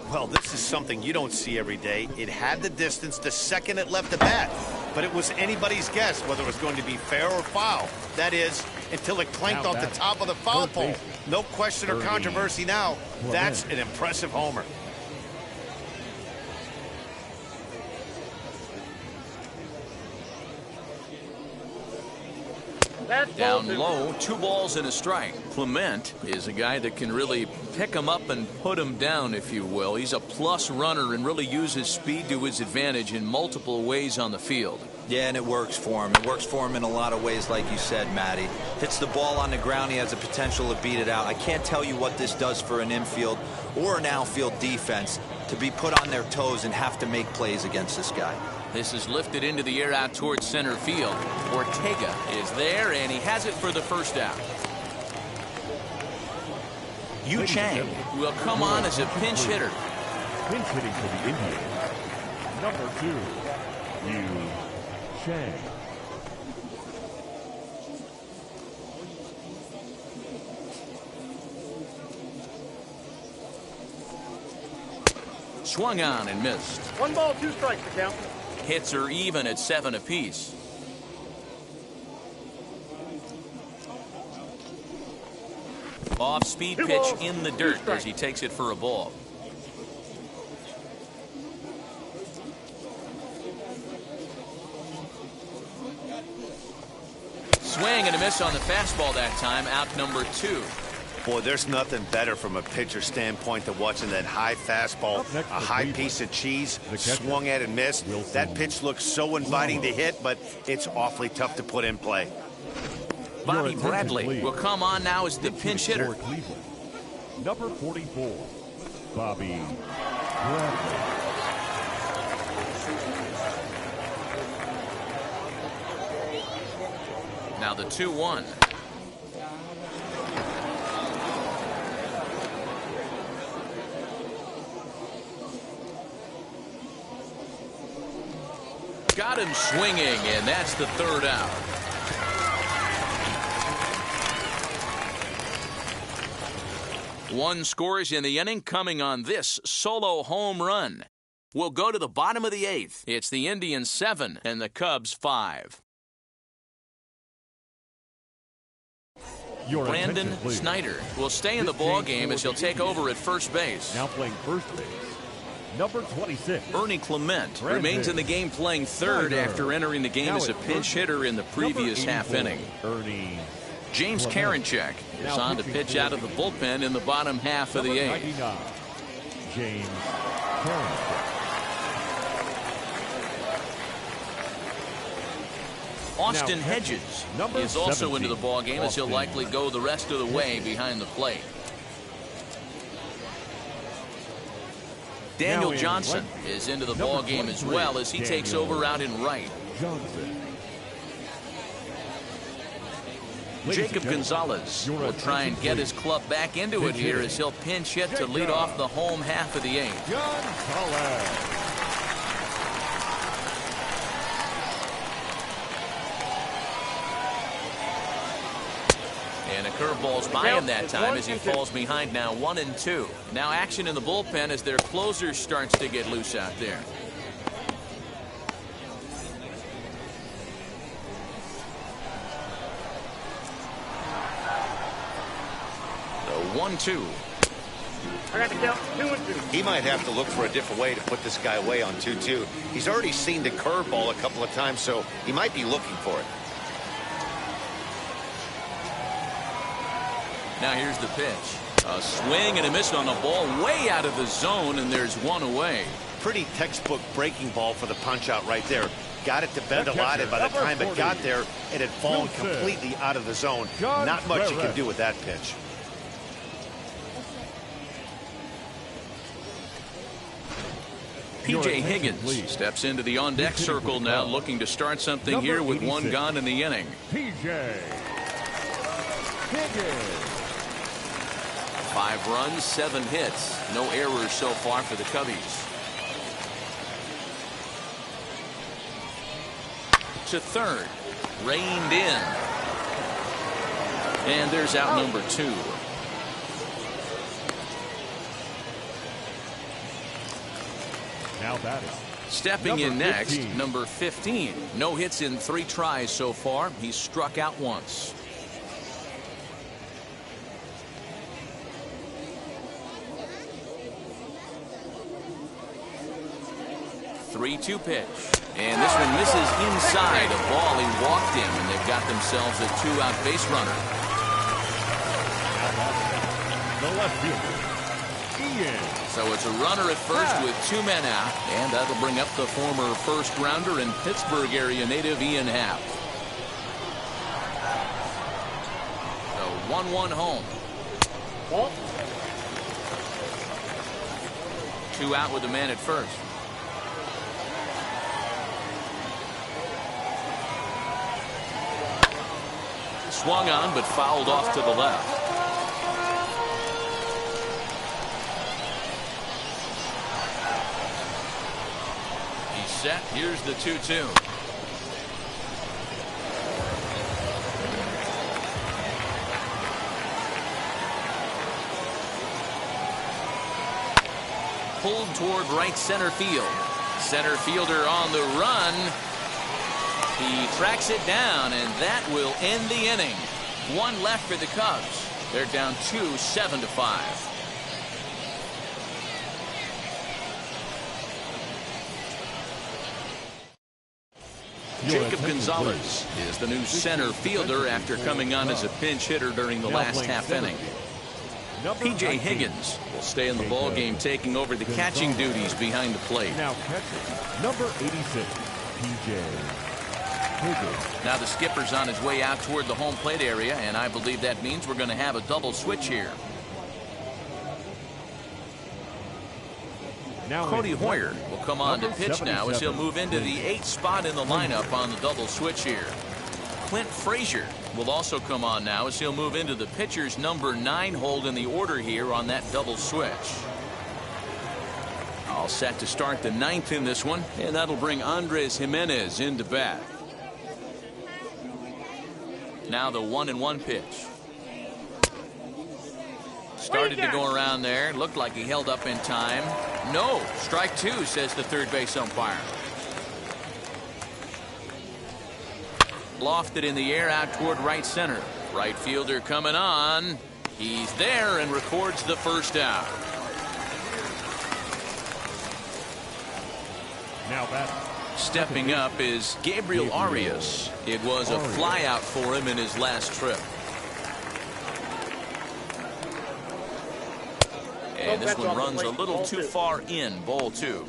Well, this is something you don't see every day. It had the distance to second it left the bat, but it was anybody's guess whether it was going to be fair or foul. That is, until it clanked Now off the batting, top of the foul third pole. baseman, No question or 30. controversy now. That's an impressive homer. That's ball Down 2. low, 2 balls and a strike. Clement is a guy that can really pick him up and put him down, if you will. He's a plus runner and really uses speed to his advantage in multiple ways on the field. Yeah, and it works for him. It works for him in a lot of ways, like you said, Matty. Hits the ball on the ground, he has the potential to beat it out. I can't tell you what this does for an infield or an outfield defense to be put on their toes and have to make plays against this guy. This is lifted into the air out towards center field. Ortega is there, and he has it for the first out. Yu Chang will come on as a pinch hitter. Pinch hitting for the Indians. Number 2, Yu Chang. Swung on and missed. 1 ball, 2 strikes to count. Hits are even at 7 apiece. Off-speed pitch in the dirt as he takes it for a ball. Swing and a miss on the fastball that time. Out number 2. Boy, there's nothing better from a pitcher standpoint than watching that high fastball, a high piece of cheese, swung at and missed. That pitch looks so inviting to hit, but it's awfully tough to put in play. Bobby Bradley will come on now as the pinch hitter. Number 44, Bobby Bradley. Now the 2-1. Got him swinging, and that's the 3rd out. One scores in the inning coming on this solo home run. We'll go to the bottom of the 8th. It's the Indians 7 and the Cubs 5. Brandon Snyder will stay in the ball game as he'll take over at first base. Now playing first base, number 26. Ernie Clement remains in the game playing third after entering the game as a pinch hitter in the previous half inning. James Karinchak is on to pitch out of the bullpen in the bottom half of the 8th. James Karinchak. Austin Hedges is also into the ball game as he'll likely go the rest of the way behind the plate. Daniel Johnson is into the ball game as well as he takes over out in right. Jacob Gonzalez will try and get his club back into it here as he'll pinch hit to lead off the home half of the 8th. And a curveball's by him that time as he falls behind now 1-2. Now action in the bullpen as their closer starts to get loose out there. The 1-2. I got the count 2-2. He might have to look for a different way to put this guy away on 2-2. He's already seen the curveball a couple of times, so he might be looking for it. Now here's the pitch. A swing and a miss on the ball way out of the zone, and there's one away. Pretty textbook breaking ball for the punch out right there. Got it to bend a lot, and by the time it got there, it had fallen completely out of the zone. Not much you can do with that pitch. P.J. Higgins steps into the on-deck circle now, looking to start something here with 1 gone in the inning. P.J. Higgins. 5 runs, 7 hits. No errors so far for the Cubbies. To third. Reined in. And there's out number 2. Now batting. Stepping in next, number 15. No hits in 3 tries so far. He's struck out once. 3-2 pitch. And this one misses inside a ball. He walked him, and they've got themselves a 2-out base runner. The left fielder, Ian. So it's a runner at first with 2 men out, and that'll bring up the former first-rounder and Pittsburgh area native Ian Happ. So 1-1 home. Ball. 2 out with the man at first. Swung on, but fouled off to the left. He's set. Here's the 2-2. pulled toward right center field. Center fielder on the run. He tracks it down, and that will end the inning. One left for the Cubs. They're down 2, 7-5. Jacob Gonzalez is the new center fielder after coming on as a pinch hitter during the last half inning. P.J. Higgins will stay in the ball game, taking over the catching duties behind the plate. Now catching, number 86, P.J. Higgins. Now the skipper's on his way out toward the home plate area, and I believe that means we're going to have a double switch here. Now Cody Hoyer will come on to pitch now as he'll move into the 8th spot in the lineup on the double switch here. Clint Frazier will also come on now as he'll move into the pitcher's number 9 hold in the order here on that double switch. All set to start the 9th in this one, and that'll bring Andres Jimenez into bat. Now the 1-1 pitch. Started to go around there. Looked like he held up in time. No, strike 2, says the third base umpire. Lofted in the air out toward right center. Right fielder coming on. He's there and records the first out. Now back. Stepping up is Gabriel Arias. It was a flyout for him in his last trip. And this one runs a little too far in, ball 2.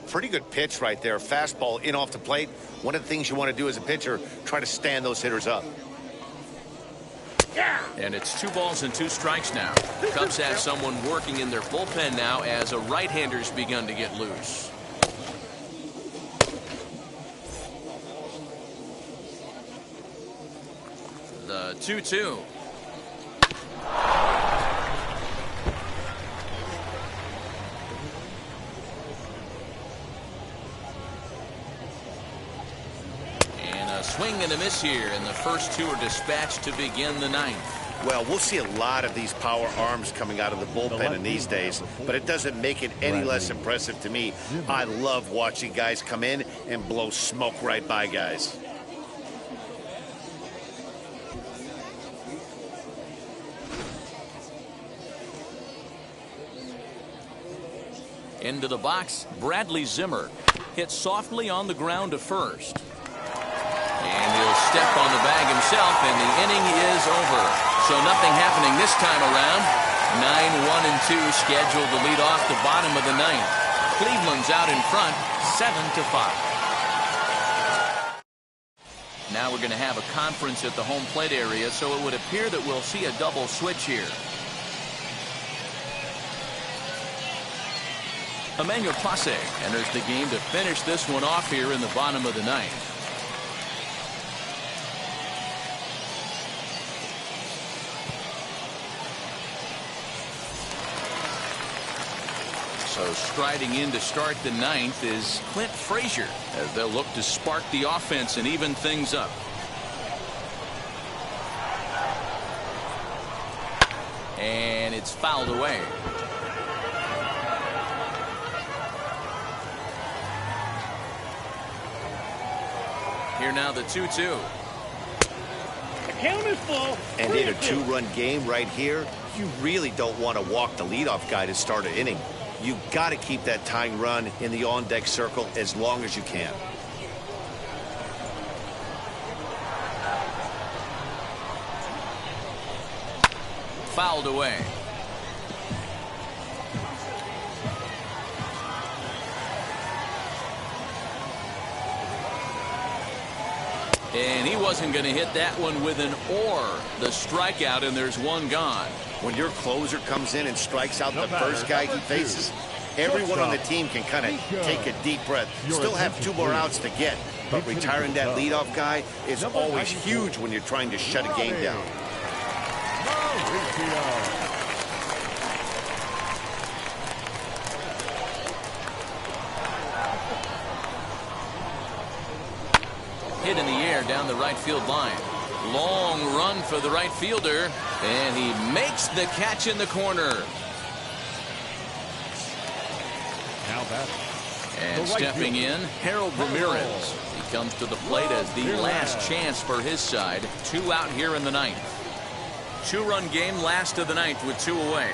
Pretty good pitch right there. Fastball in off the plate. One of the things you want to do as a pitcher, try to stand those hitters up. And it's 2 balls and 2 strikes now. The Cubs have someone working in their bullpen now as a right-hander's begun to get loose. The 2-2. Swing and a miss here, and the first 2 are dispatched to begin the 9th. Well, we'll see a lot of these power arms coming out of the bullpen in these days, but it doesn't make it any less impressive to me. I love watching guys come in and blow smoke right by guys. Into the box, Bradley Zimmer hits softly on the ground to first. And he'll step on the bag himself, and the inning is over. So nothing happening this time around. 9-1-2 scheduled to lead off the bottom of the 9th. Cleveland's out in front, 7-5. Now we're going to have a conference at the home plate area, so it would appear that we'll see a double switch here. Emmanuel Clase enters the game to finish this one off here in the bottom of the 9th. So striding in to start the 9th is Clint Frazier as they'll look to spark the offense and even things up. And it's fouled away. Here now the 2-2. The count is full. And in a 2-run game right here, you really don't want to walk the leadoff guy to start an inning. You've got to keep that tying run in the on-deck circle as long as you can. Fouled away. And he wasn't going to hit that one with an or. The strikeout, and there's one gone. When your closer comes in and strikes out the first guy he faces, everyone on the team can kind of take a deep breath. Still have 2 more outs to get, but retiring that leadoff guy is always huge when you're trying to shut a game down. Hit in the air down the right field line. Long run for the right fielder, and he makes the catch in the corner. batting. And stepping in, Harold Ramirez. He comes to the plate as the last chance for his side. 2 out here in the ninth. 2-run game, last of the ninth with 2 away.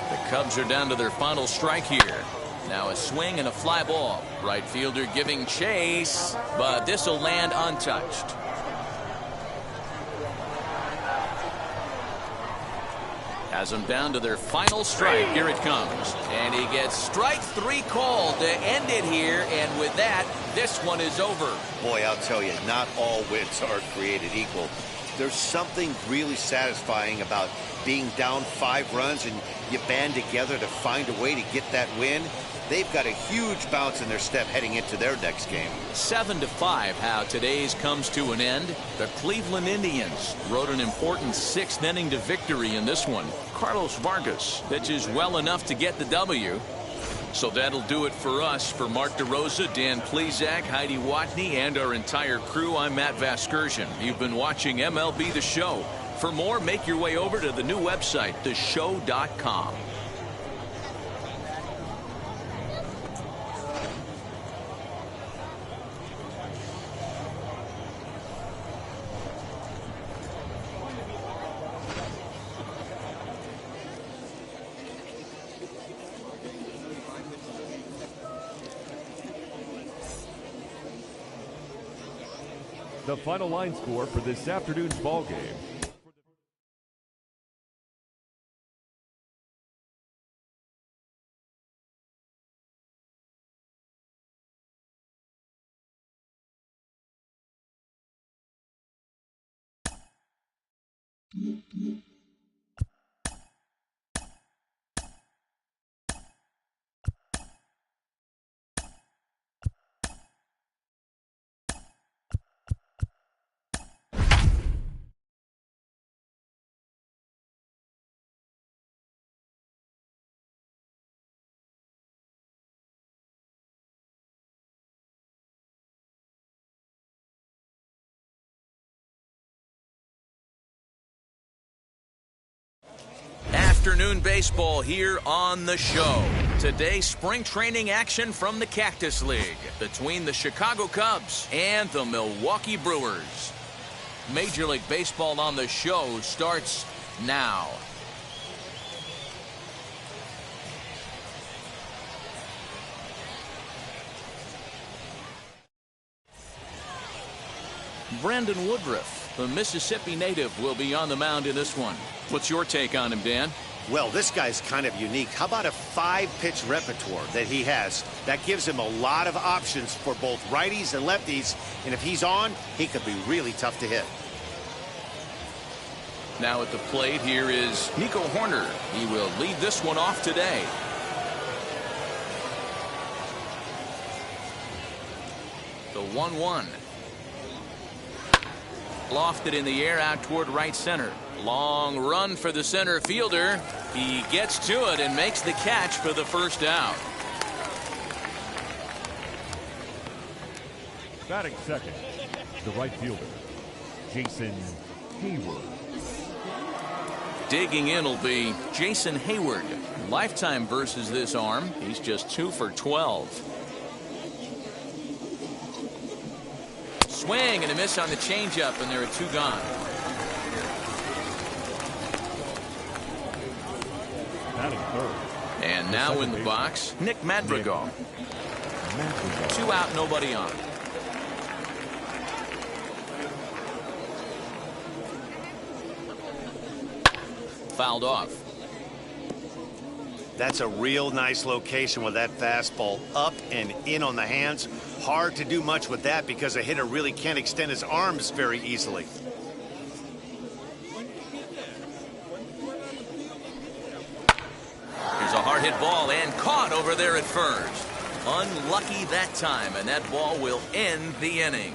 The Cubs are down to their final strike here. Now a swing and a fly ball. Right fielder giving chase, but this will land untouched. Has them down to their final strike. Here it comes. And he gets strike 3 called to end it here. And with that, this one is over. Boy, I'll tell you, not all wins are created equal. There's something really satisfying about being down 5 runs and you band together to find a way to get that win. They've got a huge bounce in their step heading into their next game. 7-5 how today's comes to an end. The Cleveland Indians rode an important 6th inning to victory in this one. Carlos Vargas pitches well enough to get the W. So that'll do it for us. For Mark DeRosa, Dan Plesac, Heidi Watney, and our entire crew, I'm Matt Vasgersian. You've been watching MLB The Show. For more, make your way over to the new website, theshow.com. The final line score for this afternoon's ball game. Afternoon baseball here on the show. Today, spring training action from the Cactus League between the Chicago Cubs and the Milwaukee Brewers. Major League Baseball on the show starts now. Brandon Woodruff, the Mississippi native, will be on the mound in this one. What's your take on him, Dan? Well, this guy's kind of unique. How about a 5-pitch repertoire that he has? That gives him a lot of options for both righties and lefties. And if he's on, he could be really tough to hit. Now at the plate, here is Nico Horner. He will lead this one off today. The 1-1. Lofted in the air out toward right center. Long run for the center fielder. He gets to it and makes the catch for the first out. Batting second, the right fielder, Jason Hayward. Digging in will be Jason Hayward. Lifetime versus this arm. He's just 2 for 12. Swing and a miss on the changeup, and there are 2 gone. Batting third. And now in the box, Nick Madrigal. 2 out, nobody on. Fouled off. That's a real nice location with that fastball up and in on the hands. Hard to do much with that because a hitter really can't extend his arms very easily. Here's a hard hit ball and caught over there at first. Unlucky that time, and that ball will end the inning.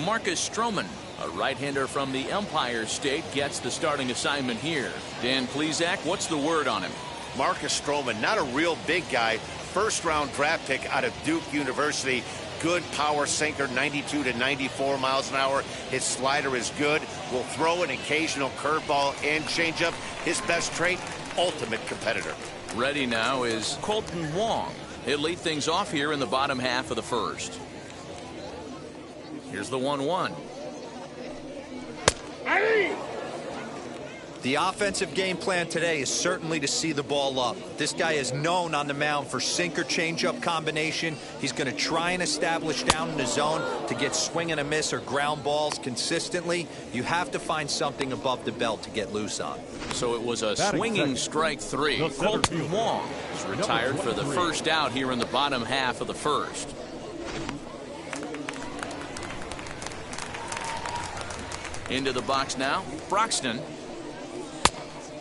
Marcus Stroman, a right-hander from the Empire State, gets the starting assignment here. Dan Plesac, what's the word on him? Marcus Stroman, not a real big guy. First-round draft pick out of Duke University. good power sinker, 92 to 94 miles an hour. His slider is good. Will throw an occasional curveball and changeup. His best trait, ultimate competitor. Ready now is Colton Wong. He'll lead things off here in the bottom half of the first. Here's the 1-1. The offensive game plan today is certainly to see the ball up. This guy is known on the mound for sinker changeup combination. He's going to try and establish down in the zone to get swing and a miss or ground balls consistently. You have to find something above the belt to get loose on. So it was a swinging strike 3. Colton Wong is retired for the first out here in the bottom half of the first. Into the box now, Broxton.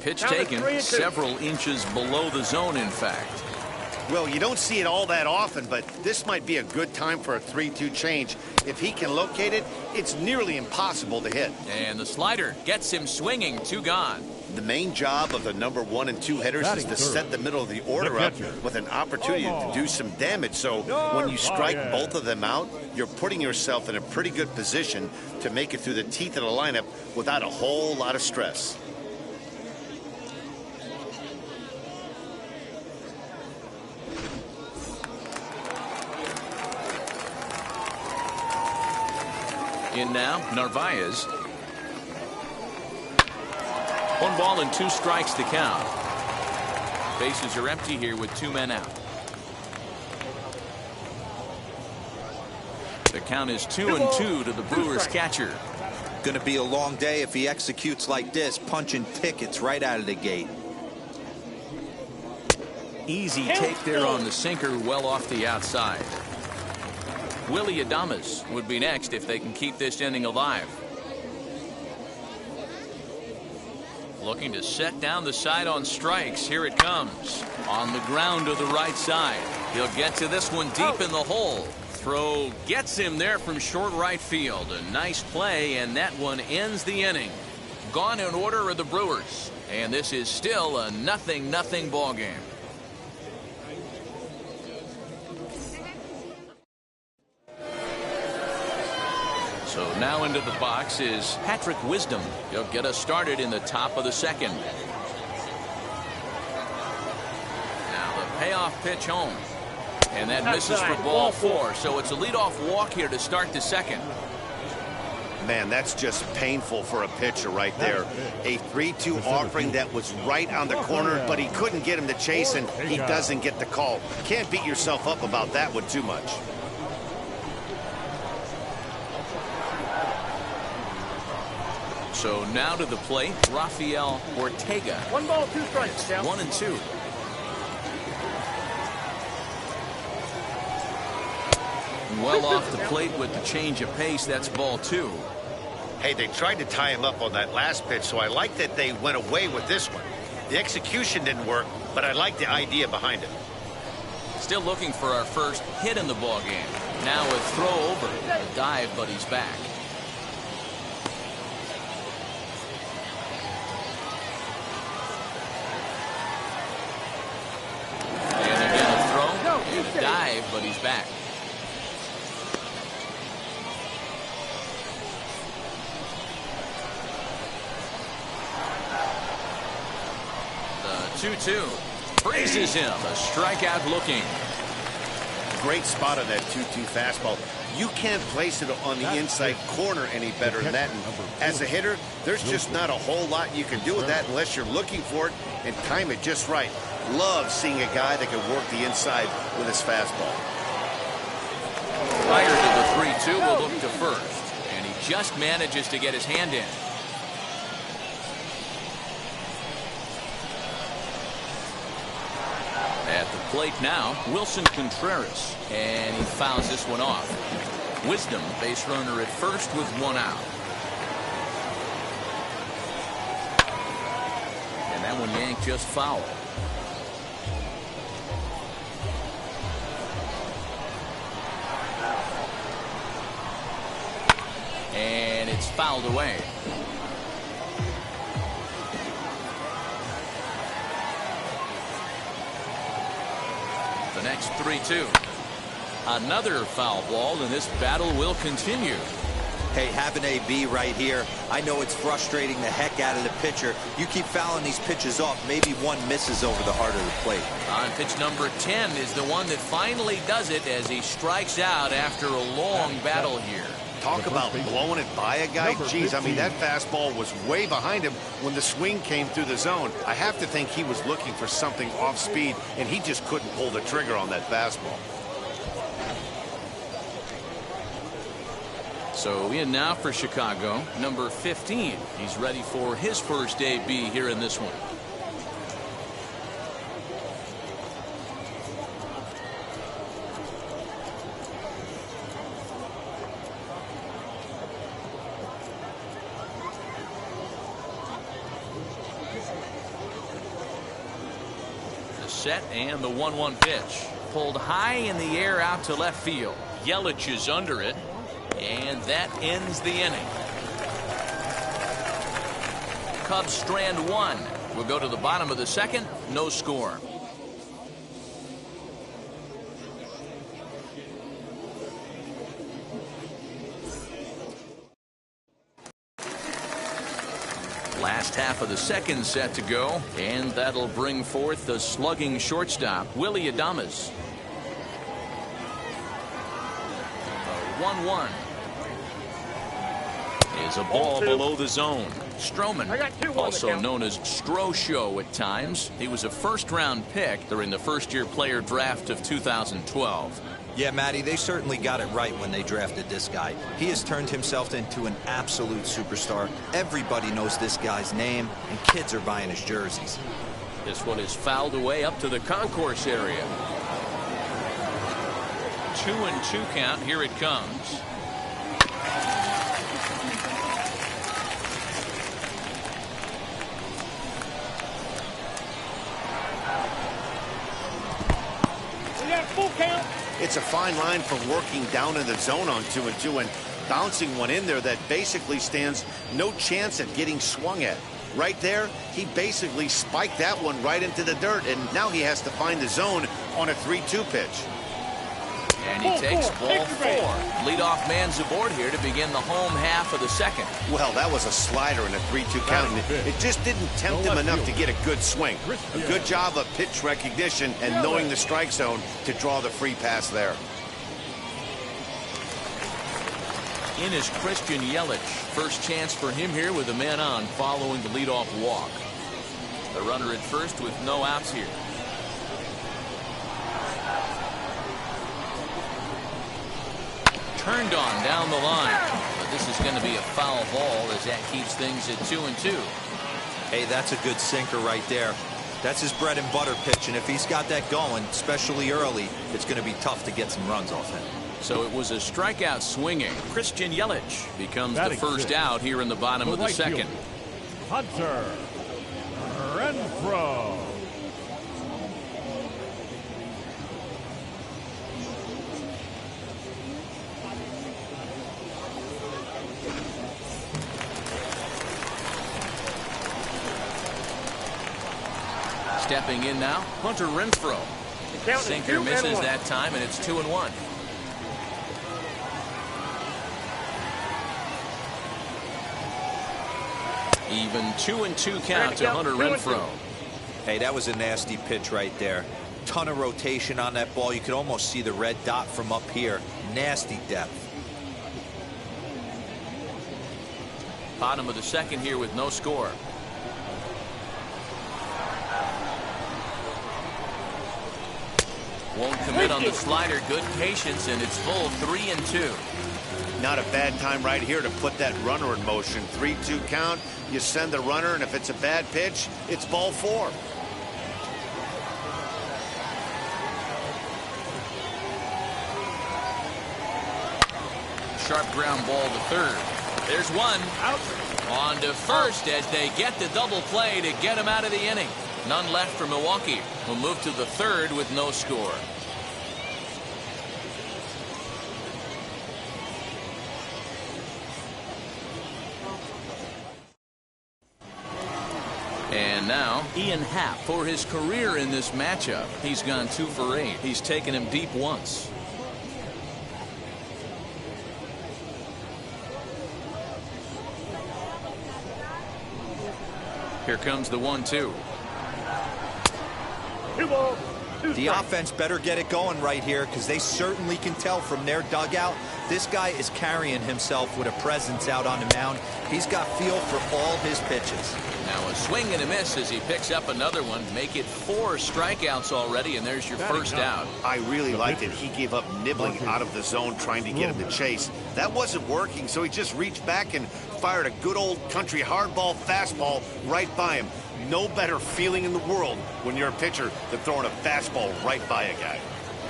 Pitch taken several inches below the zone, in fact. Well, you don't see it all that often, but this might be a good time for a 3-2 change. If he can locate it, it's nearly impossible to hit. And the slider gets him swinging, 2 gone. The main job of the number 1 and 2 hitters is to set the middle of the order up with an opportunity to do some damage. So when you strike both of them out, you're putting yourself in a pretty good position to make it through the teeth of the lineup without a whole lot of stress. In now, Narvaez. 1 ball and 2 strikes to count. Bases are empty here with 2 men out. The count is 2-2 to the Brewers catcher. Going to be a long day if he executes like this, punching tickets right out of the gate. Easy take there on the sinker, well off the outside. Willie Adames would be next if they can keep this inning alive. Looking to set down the side on strikes. Here it comes. On the ground to the right side. He'll get to this one deep in the hole. Throw gets him there from short right field. A nice play, and that one ends the inning. Gone in order are the Brewers. And this is still a 0-0 ball game. So now into the box is Patrick Wisdom. He'll get us started in the top of the second. Now the payoff pitch home. And that misses for ball 4. So it's a leadoff walk here to start the second. Man, that's just painful for a pitcher right there. A 3-2 offering that was right on the corner, but he couldn't get him to chase, and he doesn't get the call. Can't beat yourself up about that one too much. So now to the plate, Rafael Ortega. 1 ball, 2 strikes. 1-2. Well off the plate with the change of pace. That's ball 2. Hey, they tried to tie him up on that last pitch, so I like that they went away with this one. The execution didn't work, but I like the idea behind it. Still looking for our first hit in the ball game. Now a throw over, a dive, but he's back. And again a throw and a dive, but he's back. The 2-2. Freezes him. A strikeout looking. Great spot on that 2-2 fastball. You can't place it on the inside corner any better than that. And as a hitter, there's just not a whole lot you can do with that unless you're looking for it and time it just right. Love seeing a guy that can work the inside with his fastball. Prior to the 3-2 will look to first. And he just manages to get his hand in. At the plate now, Wilson Contreras, and he fouls this one off. Wisdom, base runner at first with 1 out. And that one yanked just foul. And it's fouled away. The next 3-2. Another foul ball, and this battle will continue. Hey, having AB right here, I know it's frustrating the heck out of the pitcher. You keep fouling these pitches off, maybe one misses over the heart of the plate. On pitch number 10 is the one that finally does it as he strikes out after a long battle here. Talk about blowing it by a guy. Jeez, I mean, that fastball was way behind him when the swing came through the zone. I have to think he was looking for something off speed, and he just couldn't pull the trigger on that fastball. So in now for Chicago, number 15. He's ready for his first AB here in this one. The set and the 1-1 pitch. Pulled high in the air out to left field. Yelich is under it. And that ends the inning. Cubs strand one. We'll go to the bottom of the second. No score. Last half of the second set to go, and that'll bring forth the slugging shortstop, Willy Adames. 1-1. Is a ball below the zone. Stroman, also known as Strosho at times. He was a first-round pick during the first-year player draft of 2012. Yeah, Matty, they certainly got it right when they drafted this guy. He has turned himself into an absolute superstar. Everybody knows this guy's name, and kids are buying his jerseys. This one is fouled away up to the concourse area. 2-2 count. Here it comes. Full count. It's a fine line from working down in the zone on 2-2 and bouncing one in there that basically stands no chance at getting swung at. Right there, he basically spiked that one right into the dirt, and now he has to find the zone on a 3-2 pitch. And he takes ball four. Leadoff man's aboard here to begin the home half of the second. Well, that was a slider in a 3-2 count. It just didn't tempt him enough to get a good swing. A good job of pitch recognition and knowing the strike zone to draw the free pass there. In is Christian Yelich. First chance for him here with a man on following the leadoff walk. The runner at first with no outs here. Turned on down the line, but this is going to be a foul ball as that keeps things at 2-2. Hey, that's a good sinker right there. That's his bread and butter pitch, and if he's got that going, especially early, it's going to be tough to get some runs off him. So it was a strikeout swinging. Christian Yelich becomes the first out here in the bottom of the second. Hunter Renfroe. Stepping in now, Hunter Renfroe. Sinker misses that time, and it's 2-1. Even 2-2 count to Hunter Renfroe. Hey, that was a nasty pitch right there. Ton of rotation on that ball. You could almost see the red dot from up here. Nasty depth. Bottom of the second here with no score. Won't commit on the slider. Good patience, and it's full 3-2. Not a bad time right here to put that runner in motion. 3-2 count. You send the runner, and if it's a bad pitch, it's ball four. Sharp ground ball to third. There's one. Out. On to first as they get the double play to get him out of the inning. None left for Milwaukee. We'll move to the third with no score. And now, Ian Happ for his career in this matchup. He's gone 2 for 8. He's taken him deep once. Here comes the 1-2. 2 balls, 2 The strikes. offense better get it going right here, because they certainly can tell from their dugout this guy is carrying himself with a presence out on the mound. He's got feel for all his pitches. Now a swing and a miss as he picks up another one. Make it 4 strikeouts already, and there's your first out. I really liked it. He gave up nibbling out of the zone, trying to get him to chase. That wasn't working, so he just reached back and fired a good old country hardball fastball right by him. No better feeling in the world when you're a pitcher than throwing a fastball right by a guy.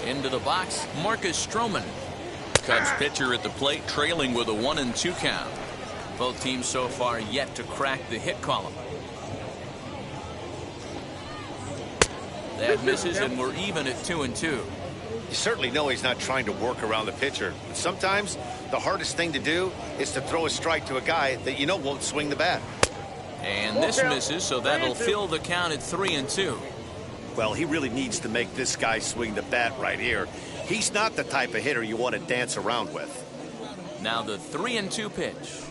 Into the box, Marcus Stroman. Cubs pitcher at the plate, trailing with a 1-2 count. Both teams so far yet to crack the hit column. That misses, and we're even at 2-2. You certainly know he's not trying to work around the pitcher. But sometimes the hardest thing to do is to throw a strike to a guy that you know won't swing the bat. And this misses, so that'll fill the count at 3-2. Well, he really needs to make this guy swing the bat right here. He's not the type of hitter you want to dance around with. Now the 3-2 pitch.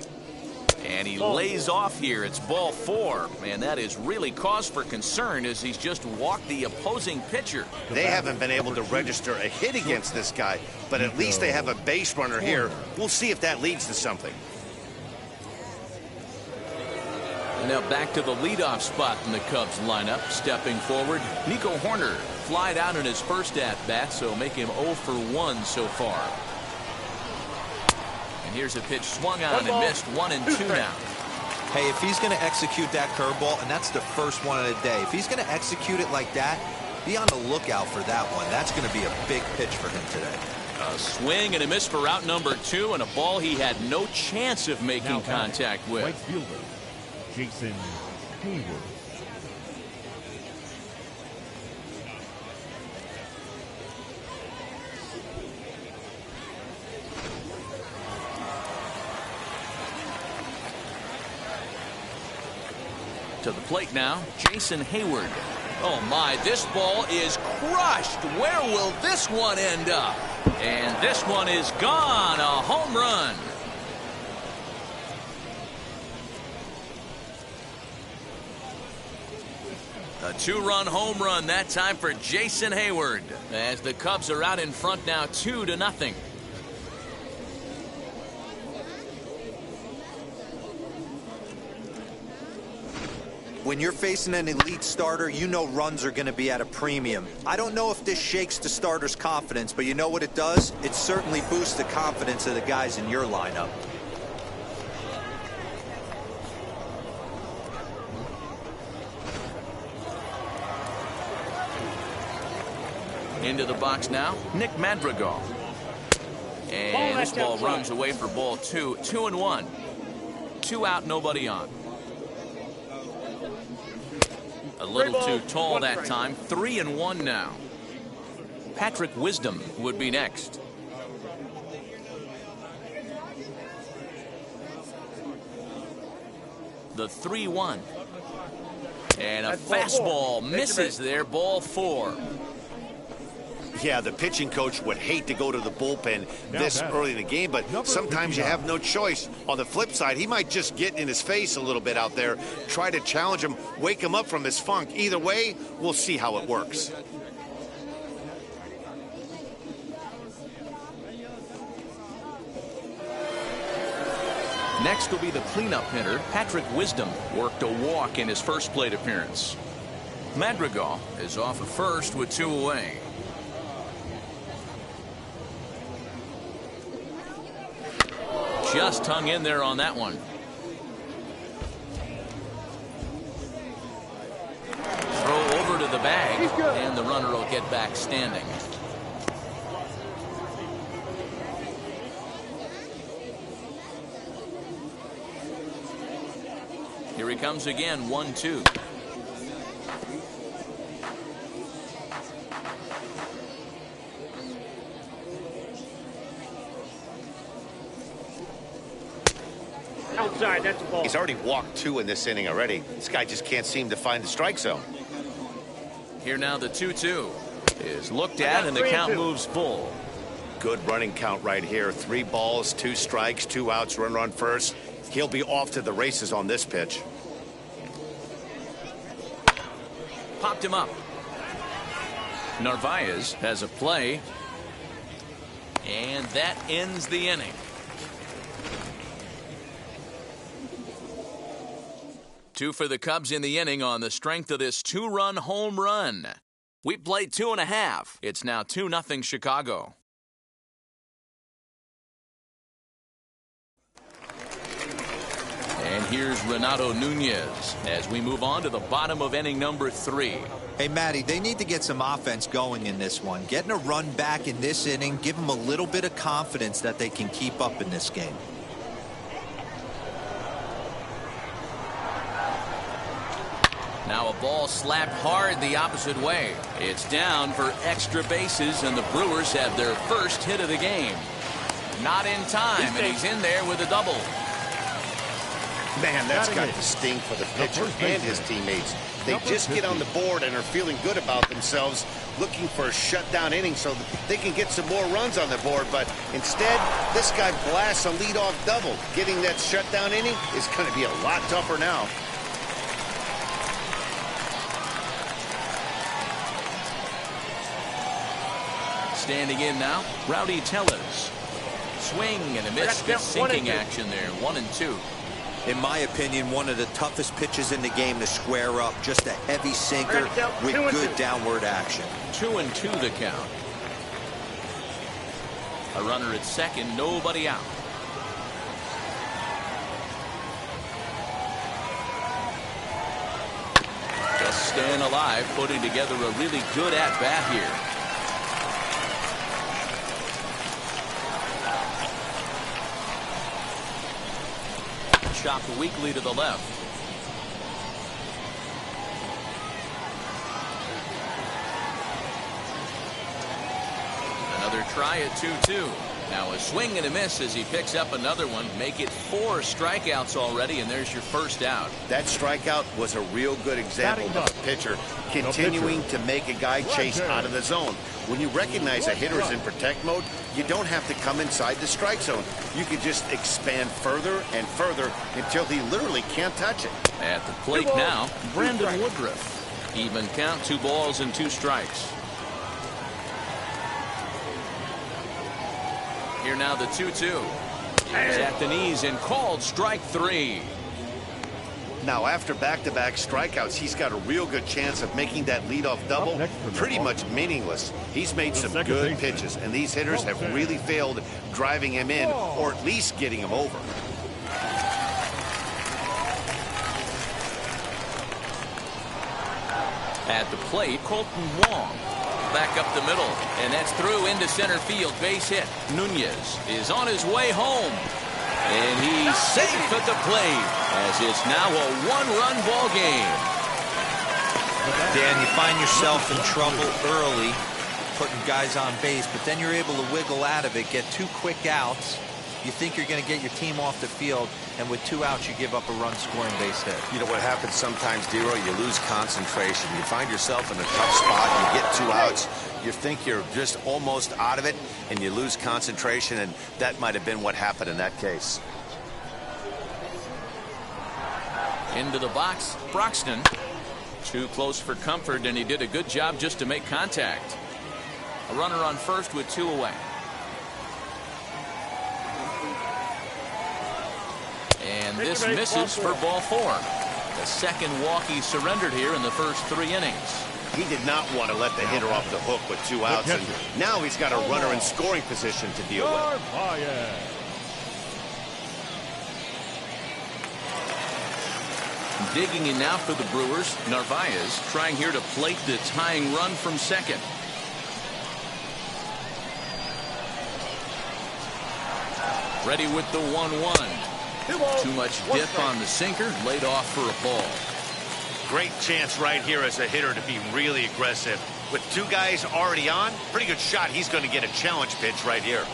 And he lays off here. It's ball 4. Man, that is really cause for concern as he's just walked the opposing pitcher. They haven't been able to register a hit against this guy, but at least they have a base runner here. We'll see if that leads to something. And now back to the leadoff spot in the Cubs lineup. Stepping forward, Nico Horner. Flied out in his first at-bat, so make him 0 for 1 so far. And here's a pitch swung on and missed. 1-2 now. Hey, if he's going to execute that curveball, and that's the first one of the day, if he's going to execute it like that, be on the lookout for that one. That's going to be a big pitch for him today. A swing and a miss for out number 2, and a ball he had no chance of making contact with. Right fielder, Jason Hayward. To the plate now, Jason Hayward. Oh my, this ball is crushed. Where will this one end up? And this one is gone. A home run. A 2-run home run that time for Jason Hayward, as the Cubs are out in front now 2-0. When you're facing an elite starter, you know runs are going to be at a premium. I don't know if this shakes the starter's confidence, but you know what it does? It certainly boosts the confidence of the guys in your lineup. Into the box now, Nick Madrigal. And this ball runs away for ball 2. 2-1. 2 out, nobody on. A little too tall that time. 3-1 now. Patrick Wisdom would be next. The 3-1. And a fastball misses there. Ball 4. Yeah, the pitching coach would hate to go to the bullpen this early in the game, but sometimes you have no choice. On the flip side, he might just get in his face a little bit out there, try to challenge him, wake him up from his funk. Either way, we'll see how it works. Next will be the cleanup hitter, Patrick Wisdom. Worked a walk in his first plate appearance. Madrigal is off at first with 2 away. Just hung in there on that one. Throw over to the bag, and the runner will get back standing. Here he comes again, 1-2. Outside, that's a ball. He's already walked 2 in this inning already. This guy just can't seem to find the strike zone. Here now the 2-2 is looked at, and the count moves full. Good running count right here. 3 balls, 2 strikes, 2 outs, runner on first. He'll be off to the races on this pitch. popped him up. Narvaez has a play. And that ends the inning. Two for the Cubs in the inning on the strength of this two-run home run. We played 2.5. It's now 2-0 Chicago. And here's Renato Nunez as we move on to the bottom of inning number 3. Hey, Matty, they need to get some offense going in this one. Getting a run back in this inning, give them a little bit of confidence that they can keep up in this game. Now a ball slapped hard the opposite way. It's down for extra bases, and the Brewers have their first hit of the game. Not in time, and he's in there with a double. Man, that's got to sting for the pitcher and his teammates. They just get on the board and are feeling good about themselves, looking for a shutdown inning so that they can get some more runs on the board. But instead, this guy blasts a leadoff double. Getting that shutdown inning is going to be a lot tougher now. Standing in now, Rowdy Tellez. Swing and a miss. Good sinking action there. 1-2. In my opinion, one of the toughest pitches in the game to square up. Just a heavy sinker with good downward action. 2-2 the count. A runner at second, nobody out. Just staying alive, putting together a really good at-bat here. Chopped weakly to the left. Another try at 2-2. Now a swing and a miss as he picks up another one. Make it 4 strikeouts already, and there's your first out. That strikeout was a real good example of a pitcher continuing to make a guy chase out of the zone. When you recognize a hitter is in protect mode, you don't have to come inside the strike zone. You can just expand further and further until he literally can't touch it. At the plate now, Brandon Woodruff. Even count, 2 balls and 2 strikes. Here now the 2-2. He's at the knees and called strike 3. Now, after back-to-back strikeouts, he's got a real good chance of making that leadoff double pretty much meaningless. He's made some good pitches, and these hitters have really failed driving him in or at least getting him over. At the plate, Colton Wong. Back up the middle, and that's through into center field. Base hit. Nunez is on his way home. And he's safe at the plate as it's now a 1-run ball game. Dan, you find yourself in trouble early putting guys on base, but then you're able to wiggle out of it, get 2 quick outs. You think you're going to get your team off the field, and with 2 outs, you give up a run-scoring base hit. You know what happens sometimes, Dero? You lose concentration. You find yourself in a tough spot. You get 2 outs. You think you're just almost out of it, and you lose concentration, and that might have been what happened in that case. Into the box, Broxton. Too close for comfort, and he did a good job just to make contact. A runner on first with 2 away. And this misses for ball 4. The second walk he surrendered here in the first 3 innings. He did not want to let the hitter off the hook with 2 outs, and now he's got a runner in scoring position to deal with. Digging in now for the Brewers, Narvaez trying here to plate the tying run from second. Ready with the 1-1. Too much dip on the sinker, laid off for a ball. Great chance right here as a hitter to be really aggressive. With 2 guys already on, pretty good shot. He's going to get a challenge pitch right here.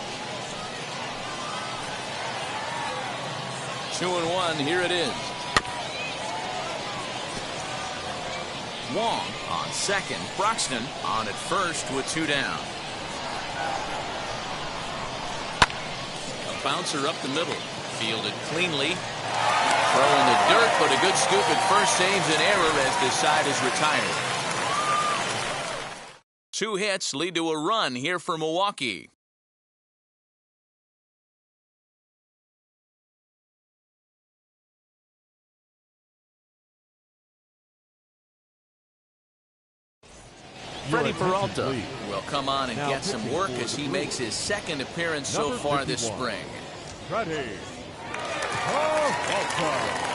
2-1, here it is. Wong on second, Broxton on at first with 2 down. A bouncer up the middle, fielded cleanly. Throw in the dirt, but a good scoop at first saves an error as this side is retired. 2 hits lead to a run here for Milwaukee. Freddie Peralta will come on and get some work as he makes his 2nd appearance so far this spring. Freddie Peralta.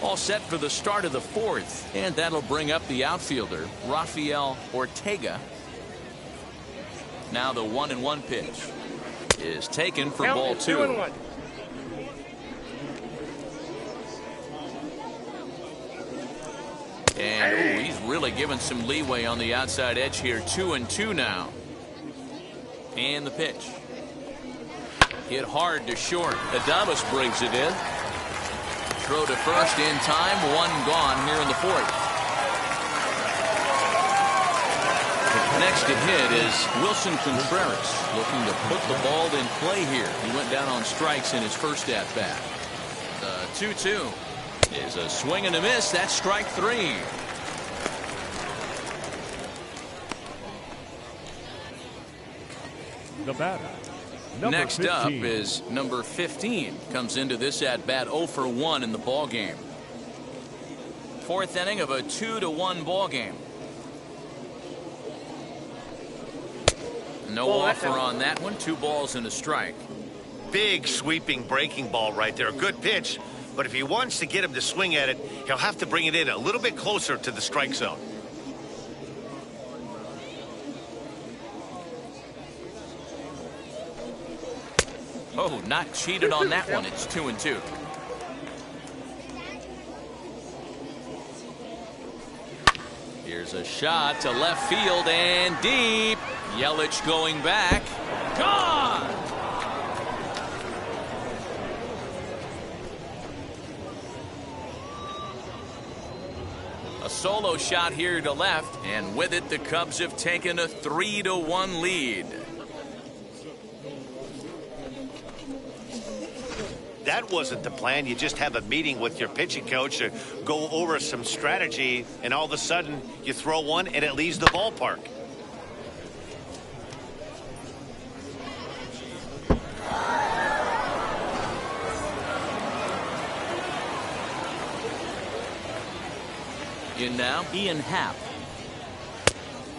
All set for the start of the 4th, and that'll bring up the outfielder, Rafael Ortega. Now the 1-1 pitch is taken for ball 2. 2-1. And he's really given some leeway on the outside edge here. 2-2 now. And the pitch. Hit hard to short. Adames brings it in. Throw to first in time. 1 gone here in the 4th. Next to hit is Wilson Contreras, looking to put the ball in play here. He went down on strikes in his first at-bat. The 2-2 is a swing and a miss. That's strike 3. The batter. Next 15. up is number 15. Comes into this at-bat 0 for 1 in the ball game. 4th inning of a 2-1 ball game. No offer on that one. 2 balls and a strike. Big sweeping breaking ball right there. A good pitch. But if he wants to get him to swing at it, he'll have to bring it in a little bit closer to the strike zone. Oh, not cheated on that one. It's 2-2. Here's a shot to left field and deep. Yelich going back. Gone! A solo shot here to left, and with it, the Cubs have taken a 3-1 lead. That wasn't the plan. You just have a meeting with your pitching coach to go over some strategy, and all of a sudden you throw one and it leaves the ballpark. In now, Ian Happ.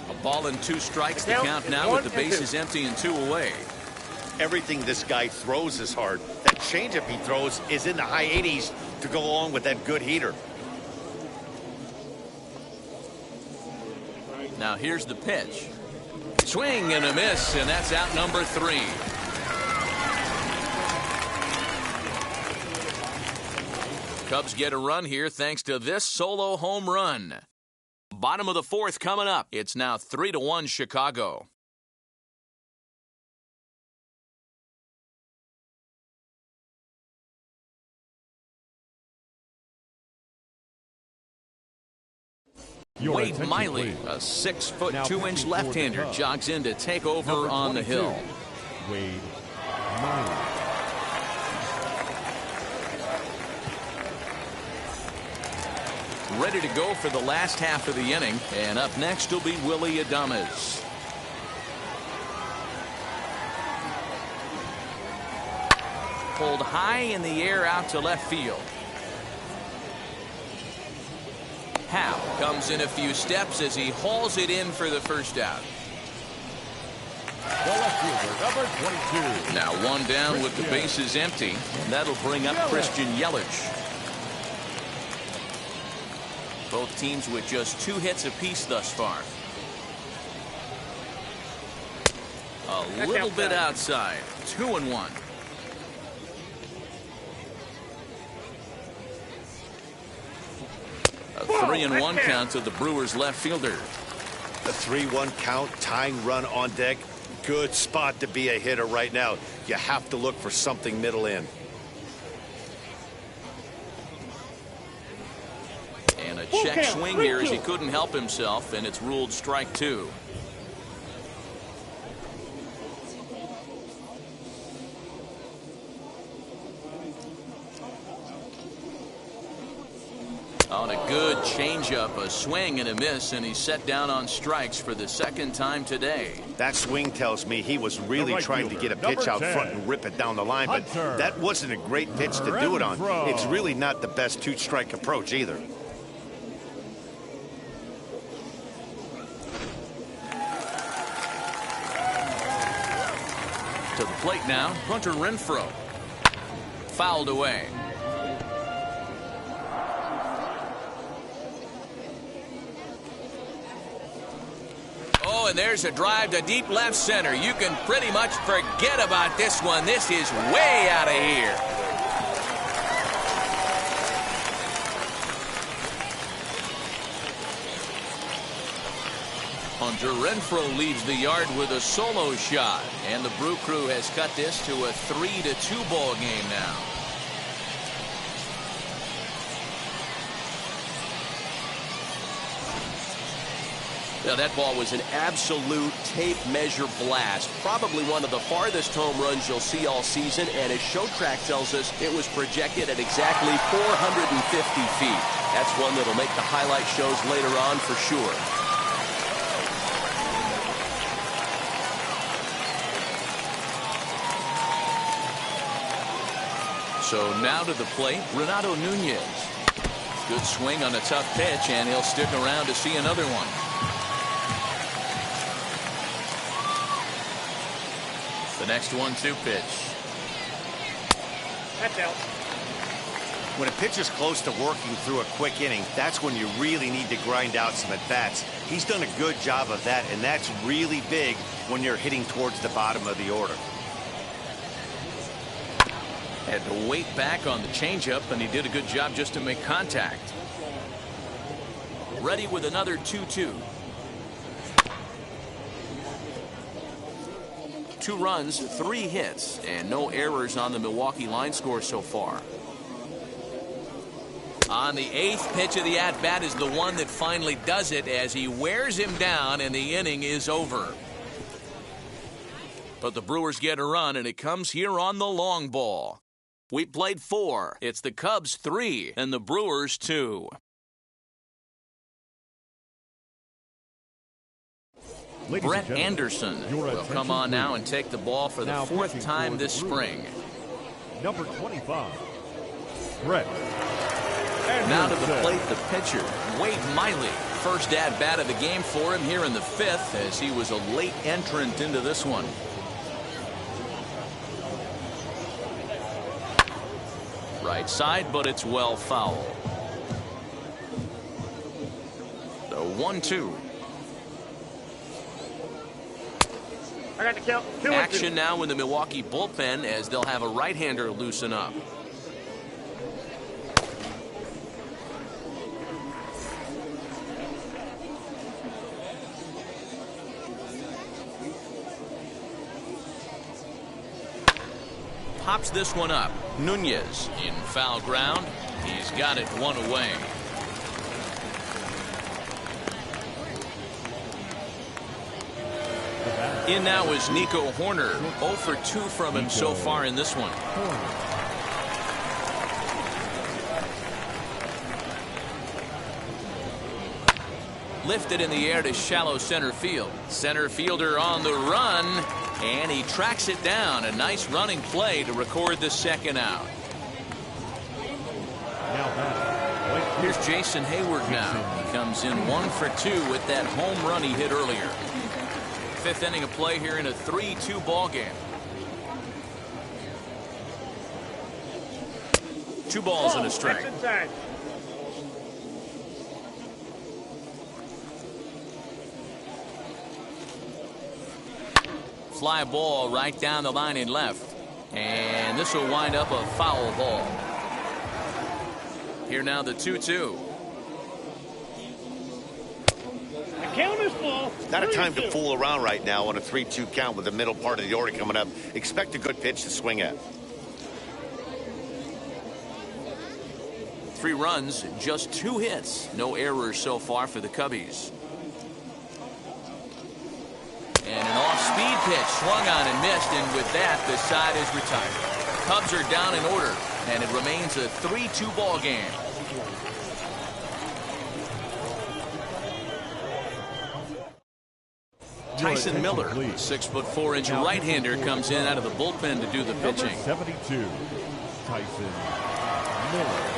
A ball and 2 strikes. The count now with the bases empty and 2 away. Everything this guy throws is hard. That changeup he throws is in the high 80s to go along with that good heater. Now here's the pitch. Swing and a miss, and that's out number 3. Cubs get a run here thanks to this solo home run. Bottom of the 4th coming up. It's now 3-1 Chicago. Wade Miley, a 6'2" left-hander, jogs in to take over on the hill. Wade Miley. Ready to go for the last half of the inning, and up next will be Willie Adames. Pulled high in the air out to left field. Happ comes in a few steps as he hauls it in for the first out. The left fielder, number 22. Now 1 down with the bases empty, and that'll bring up Christian Yelich. Both teams with just 2 hits apiece thus far. A little bit outside. 2-1. A 3-1 count to the Brewers left fielder. The 3-1 count, tying run on deck. Good spot to be a hitter right now. You have to look for something middle in. And a check swing here as he couldn't help himself, and it's ruled strike 2. On a good changeup, a swing and a miss, and he's set down on strikes for the second time today. That swing tells me he was really trying to get a pitch out front and rip it down the line, but that wasn't a great pitch to do it on. It's really not the best two-strike approach either. To the plate now, Hunter Renfroe. Fouled away. Oh, and there's a drive to deep left center. You can pretty much forget about this one. This is way out of here. Hunter Renfroe leaves the yard with a solo shot, and the Brew Crew has cut this to a 3-2 ball game now. Now, that ball was an absolute tape measure blast. Probably one of the farthest home runs you'll see all season, and as Show Track tells us, it was projected at exactly 450 feet. That's one that'll make the highlight shows later on for sure. So now to the plate, Renato Nunez. Good swing on a tough pitch, and he'll stick around to see another one. The next 1-2 pitch. That's out. When a pitcher's close to working through a quick inning, that's when you really need to grind out some at-bats. He's done a good job of that, and that's really big when you're hitting towards the bottom of the order. Had to wait back on the changeup, and he did a good job just to make contact. Ready with another 2-2. 2 runs, 3 hits, and no errors on the Milwaukee line score so far. On the 8th pitch of the at-bat is the one that finally does it as he wears him down, and the inning is over. But the Brewers get a run, and it comes here on the long ball. We played 4. It's the Cubs 3 and the Brewers 2. Brett Anderson will come on now and take the ball for the 4th time this spring. Number 25, Brett. Now to the plate, the pitcher, Wade Miley. First at-bat of the game for him here in the 5th, as he was a late entrant into this one. Right side, but it's well foul. The 1-2. I got the count. 2-2. Action now in the Milwaukee bullpen as they'll have a right-hander loosen up. Pops this one up. Nunez in foul ground. He's got it 1 away. In now is Nico Horner. 0 for 2 from him so far in this one. Lifted in the air to shallow center field. Center fielder on the run, and he tracks it down. A nice running play to record the second out. Here's Jason Hayward now. He comes in 1 for 2 with that home run he hit earlier. 5th inning of play here in a 3-2 ball game. 2 balls and a strike. Fly ball right down the line in left, and this will wind up a foul ball. Here now the 2-2. Count is full. Not a time to fool around right now on a 3-2 count with the middle part of the order coming up. Expect a good pitch to swing at. 3 runs, just 2 hits. No errors so far for the Cubbies. And an off-speed pitch swung on and missed, and with that, the side is retired. Cubs are down in order, and it remains a 3-2 ball game. Tyson Miller, 6'4" right-hander, comes in out of the bullpen to do the pitching. Number 72, Tyson Miller.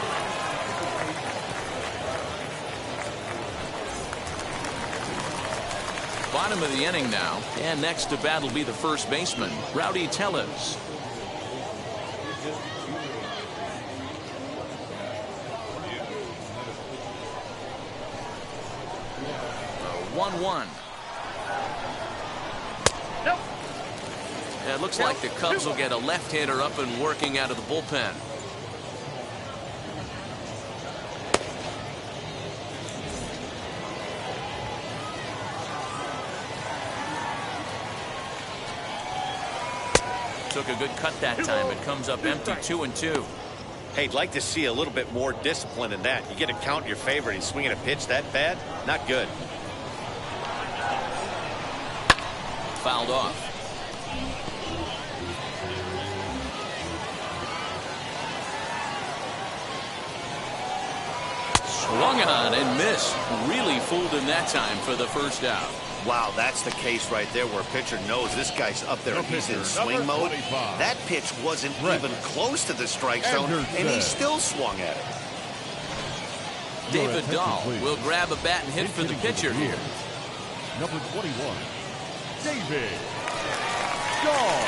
Bottom of the inning now, and next to bat will be the first baseman, Rowdy Tellez. 1-1. Nope. It looks like the Cubs will get a left-hander up and working out of the bullpen. Took a good cut that time. It comes up empty, 2-2. Hey, I'd like to see a little bit more discipline in that. You get a count in your favor and he's swinging a pitch that bad? Not good. Fouled off. Swung on and missed. Really fooled him that time for the first out. Wow, that's the case right there where a pitcher knows this guy's up there and he's in swing mode. That pitch wasn't even close to the strike zone, and he still swung at it. David Dahl will grab a bat and hit for the pitcher here. Number 21, David Dahl.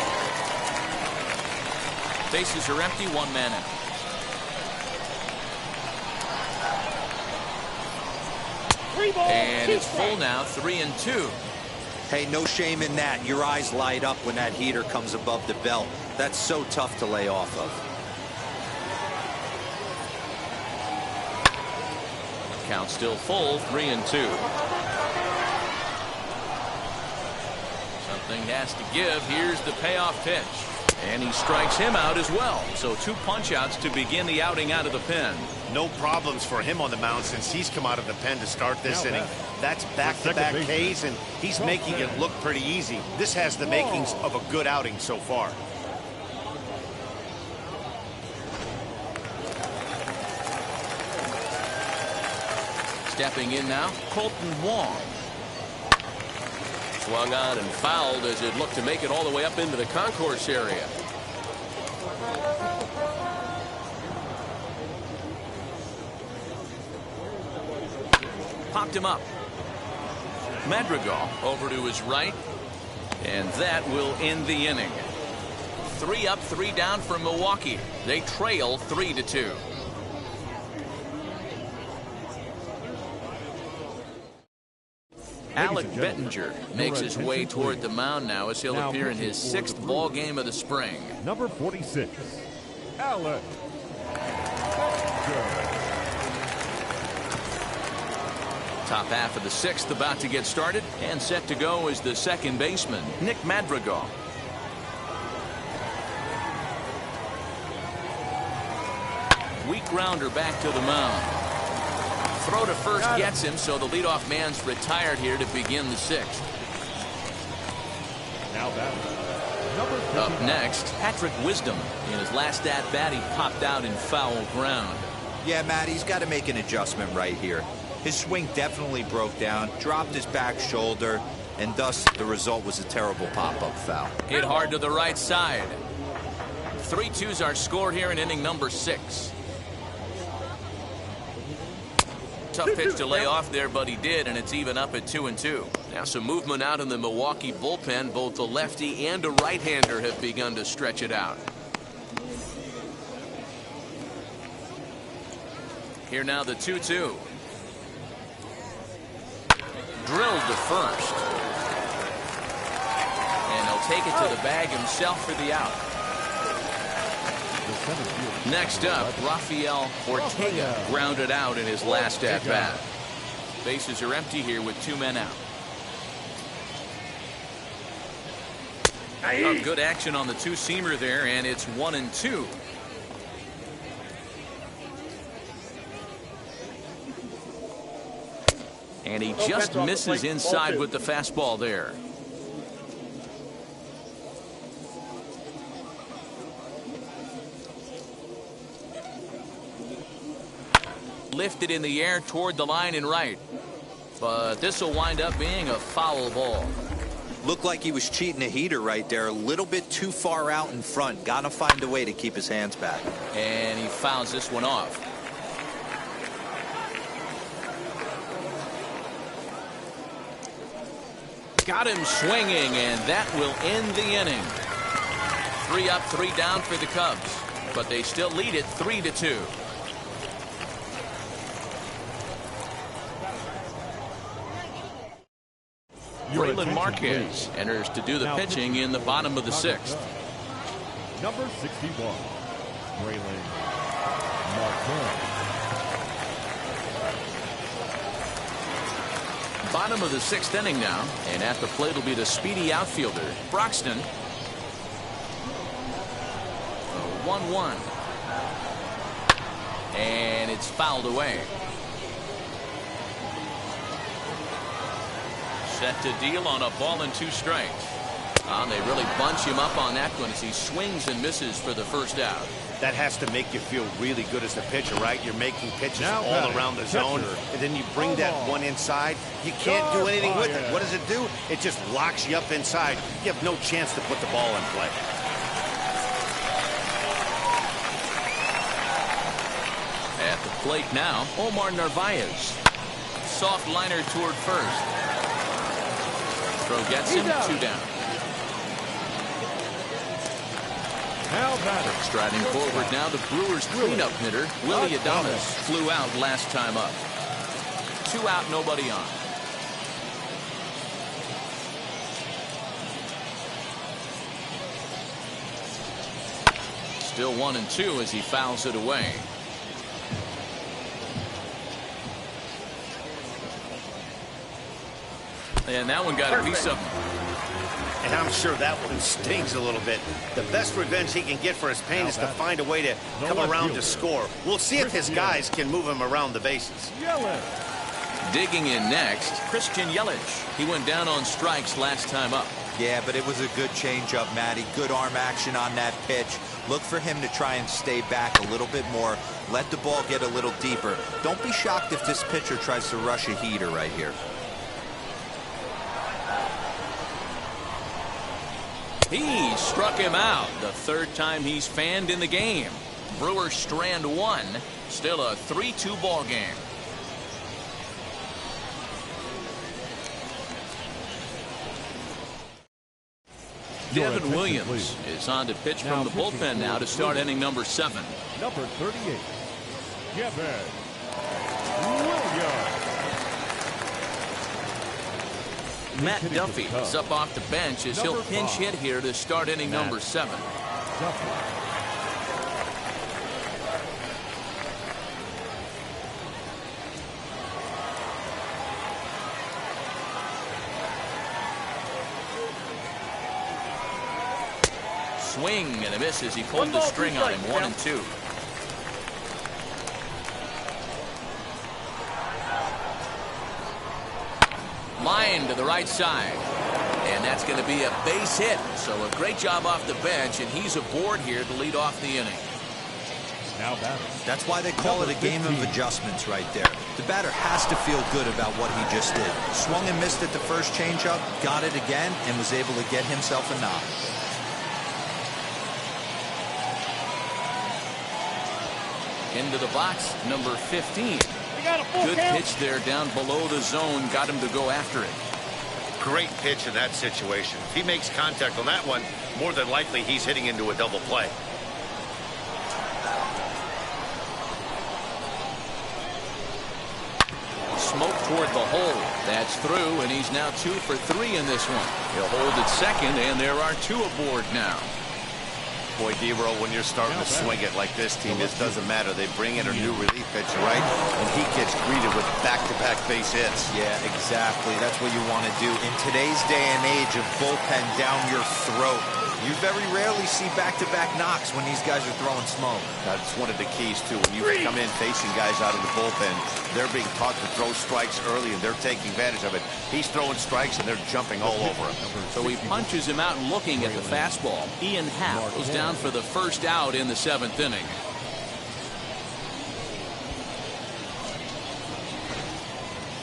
Bases are empty, one man out. And it's full now, 3-2. Hey, no shame in that. Your eyes light up when that heater comes above the belt. That's so tough to lay off of. Count still full, 3-2. Something has to give. Here's the payoff pitch. And he strikes him out as well. So 2 punch-outs to begin the outing out of the pen. No problems for him on the mound since he's come out of the pen to start this inning. That's back-to-back Ks, and he's making it look pretty easy. This has the makings of a good outing so far. Stepping in now, Colton Wong. Swung on and fouled as it looked to make it all the way up into the concourse area. Popped him up. Madrigal over to his right, and that will end the inning. 3 up, 3 down for Milwaukee. They trail 3-2. Alec Bettinger makes his way toward the mound now as he'll appear in his 6th ball game of the spring. Number 46, Alec Bettinger. Top half of the 6th about to get started, and set to go is the second baseman, Nick Madrigal. Weak grounder back to the mound. Throw to first gets him, so the leadoff man's retired here to begin the 6th. Now number 59. Up next, Patrick Wisdom. In his last at-bat, he popped out in foul ground. Yeah, Matt, he's got to make an adjustment right here. His swing definitely broke down, dropped his back shoulder, and thus the result was a terrible pop-up foul. Hit hard to the right side. 3-2s are scored here in inning number 6. Tough pitch to lay off there, but he did, and it's even up at 2-2. Now some movement out in the Milwaukee bullpen. Both the lefty and a right-hander have begun to stretch it out. Here now the 2-2. Drilled to first. And he'll take it to the bag himself for the out. Next up, Rafael Ortega grounded out in his last at-bat. Bases are empty here with 2 men out. Oh, good action on the 2-seamer there, and it's 1-2. And he just misses inside with the fastball there. Lifted in the air toward the line and right. But this will wind up being a foul ball. Looked like he was cheating a heater right there. A little bit too far out in front. Got to find a way to keep his hands back. And he fouls this one off. Got him swinging, and that will end the inning. 3 up, 3 down for the Cubs, but they still lead it 3-2. Braylon Marquez enters to do the pitching in the bottom of the 6th. Number 61, Braylon Marquez. Bottom of the 6th inning now, and at the plate will be the speedy outfielder, Broxton. 1-1. And it's fouled away. Set to deal on a ball and 2 strikes. They really bunch him up on that one as he swings and misses for the first out. That has to make you feel really good as the pitcher, right? You're making pitches Now all around the zone, and then you bring that one inside. You can't do anything with it. What does it do? It just locks you up inside. You have no chance to put the ball in play. At the plate now, Omar Narvaez. Soft liner toward first. Throw gets him, 2 down. Striding forward now, the Brewers cleanup hitter, Willie Adames, flew out last time up. 2 out, nobody on. Still 1-2 as he fouls it away. And that one got a piece of him. And I'm sure that one stings a little bit. The best revenge he can get for his pain is to find a way to come around to score. We'll see if his guys can move him around the bases. Digging in next, Christian Yelich. He went down on strikes last time up. Yeah, but it was a good changeup, Matty. Good arm action on that pitch. Look for him to try and stay back a little bit more. Let the ball get a little deeper. Don't be shocked if this pitcher tries to rush a heater right here. He struck him out. The 3rd time he's fanned in the game. Brewers strand 1. Still a 3-2 ball game. Devin Williams is on to pitch from the bullpen now to start inning number 7. Number 38, Devin Williams. Matt Duffy is up off the bench as he'll pinch hit here to start inning number 7. Swing and a miss as he pulled the string on him. 1-2. Line to the right side, and that's going to be a base hit. So a great job off the bench, and he's aboard here to lead off the inning. Now batter. That's why they call it a game of adjustments right there. The batter has to feel good about what he just did. Swung and missed at the first changeup, got it again, and was able to get himself a knock. Into the box, number 15. Good pitch there down below the zone. Got him to go after it. Great pitch in that situation. If he makes contact on that one, more than likely he's hitting into a double play. Smoke toward the hole. That's through, and he's now 2 for 3 in this one. He'll hold at second, and there are 2 aboard now. Boy, D-Roll, when you're starting to swing it like this team, it doesn't matter. They bring in a new relief pitcher, right? And he gets greeted with back-to-back base hits. Yeah, exactly. That's what you want to do. In today's day and age of bullpen down your throat, you very rarely see back-to-back knocks when these guys are throwing smoke. That's one of the keys, too. When you come in facing guys out of the bullpen, they're being taught to throw strikes early, and they're taking advantage of it. He's throwing strikes, and they're jumping all over him. So he punches him out looking at the fastball. Ian Happ goes down for the first out in the 7th inning.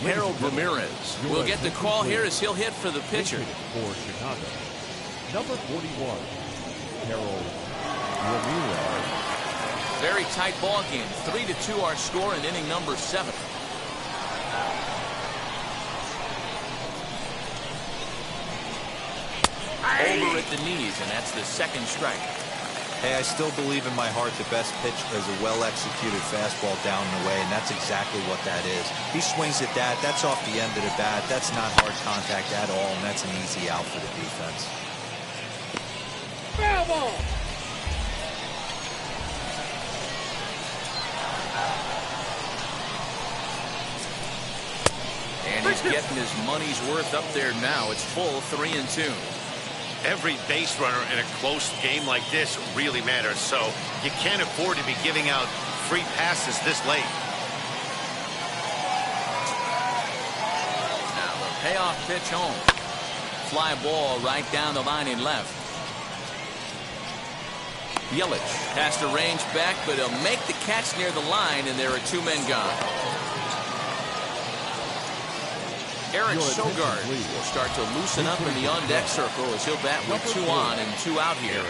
Harold Ramirez will get the call here as he'll hit for the pitcher. For Chicago, number 41, Harold Ramirez. Very tight ball game. 3-2 our score in inning number 7. Over at the knees, and that's the second strike. Hey, I still believe in my heart the best pitch is a well-executed fastball down and away, and that's exactly what that is. He swings at that. That's off the end of the bat. That's not hard contact at all, and that's an easy out for the defense. Foul ball. And he's getting his money's worth up there now. It's full 3-2. Every base runner in a close game like this really matters, so you can't afford to be giving out free passes this late. Now the payoff pitch home. Fly ball right down the line in left. Yelich has to range back, but he'll make the catch near the line, and there are 2 men gone. Eric Sogard will start to loosen up in the on-deck circle as he'll bat with 2 on and 2 out here.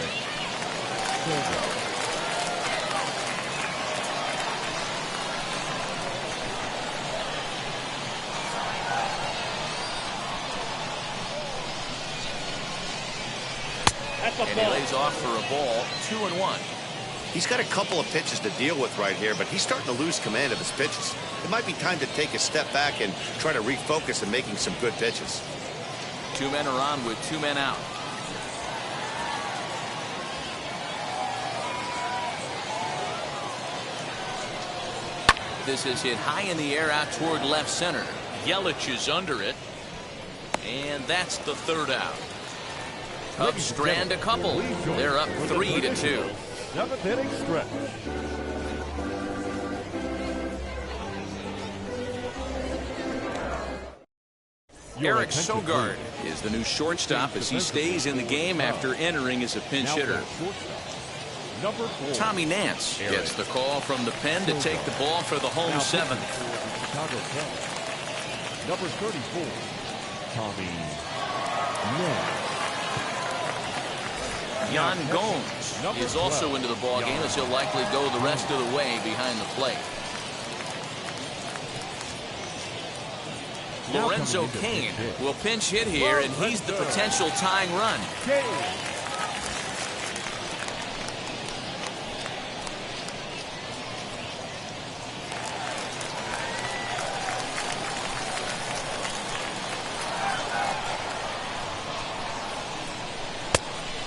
And he lays off for a ball, 2-1. He's got a couple of pitches to deal with right here, but he's starting to lose command of his pitches. It might be time to take a step back and try to refocus on making some good pitches. 2 men are on with 2 men out. This is hit high in the air out toward left center. Yelich is under it. And that's the 3rd out. Cubs strand a couple. They're up 3-2. 7th inning stretch. Eric Sogard is the new shortstop as he stays in the game after entering as a pinch hitter. Number 4, Tommy Nance gets the call from the pen to take the ball for the home 7th. Chicago Cubs. Number 34, Tommy Nance. Yan Gomes is also into the ball game as he'll likely go the rest of the way behind the plate. Lorenzo Cain will pinch hit here, and he's the potential tying run.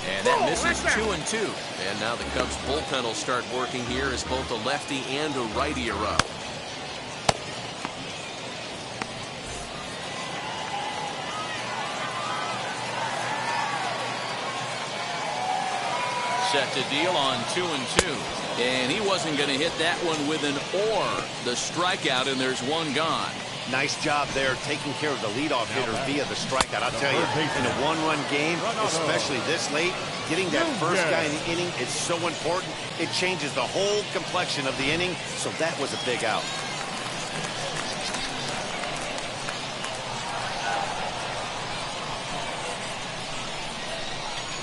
And that misses 2-2. And now the Cubs bullpen will start working here as both a lefty and a righty are up. Set to deal on 2-2. And he wasn't going to hit that one with an or. The strikeout, and there's 1 gone. Nice job there taking care of the leadoff hitter via the strikeout. I'll tell you, in a 1-run game, especially this late, getting that first guy in the inning is so important. It changes the whole complexion of the inning, so that was a big out.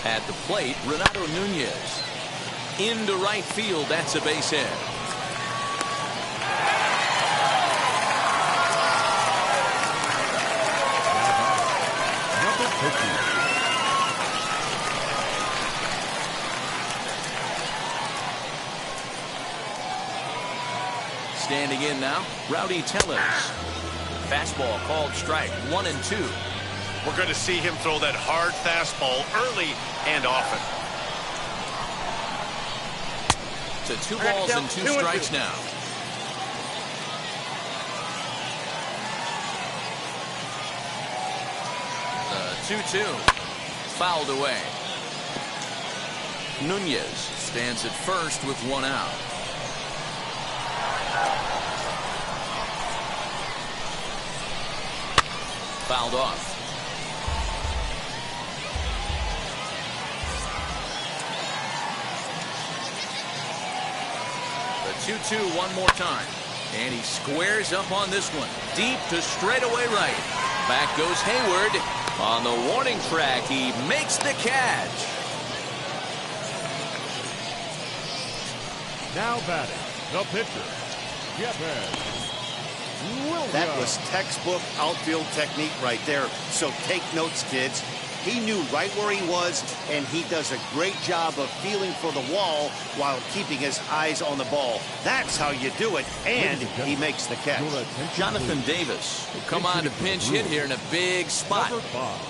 At the plate, Renato Nunez. Into right field, that's a base hit. Standing in now, Rowdy Tellez. Fastball called strike, 1-2. We're going to see him throw that hard fastball early and often. To 2 balls and 2 strikes now. The 2-2 fouled away. Nunez stands at first with 1 out. Fouled off. The 2-2 one more time. And he squares up on this one. Deep to straightaway right. Back goes Hayward. On the warning track, he makes the catch. Now batting, the pitcher, That was textbook outfield technique right there. So take notes, kids. He knew right where he was, and he does a great job of feeling for the wall while keeping his eyes on the ball. That's how you do it, and he makes the catch. Jonathan Davis will come on to pinch hit here in a big spot. Number 5.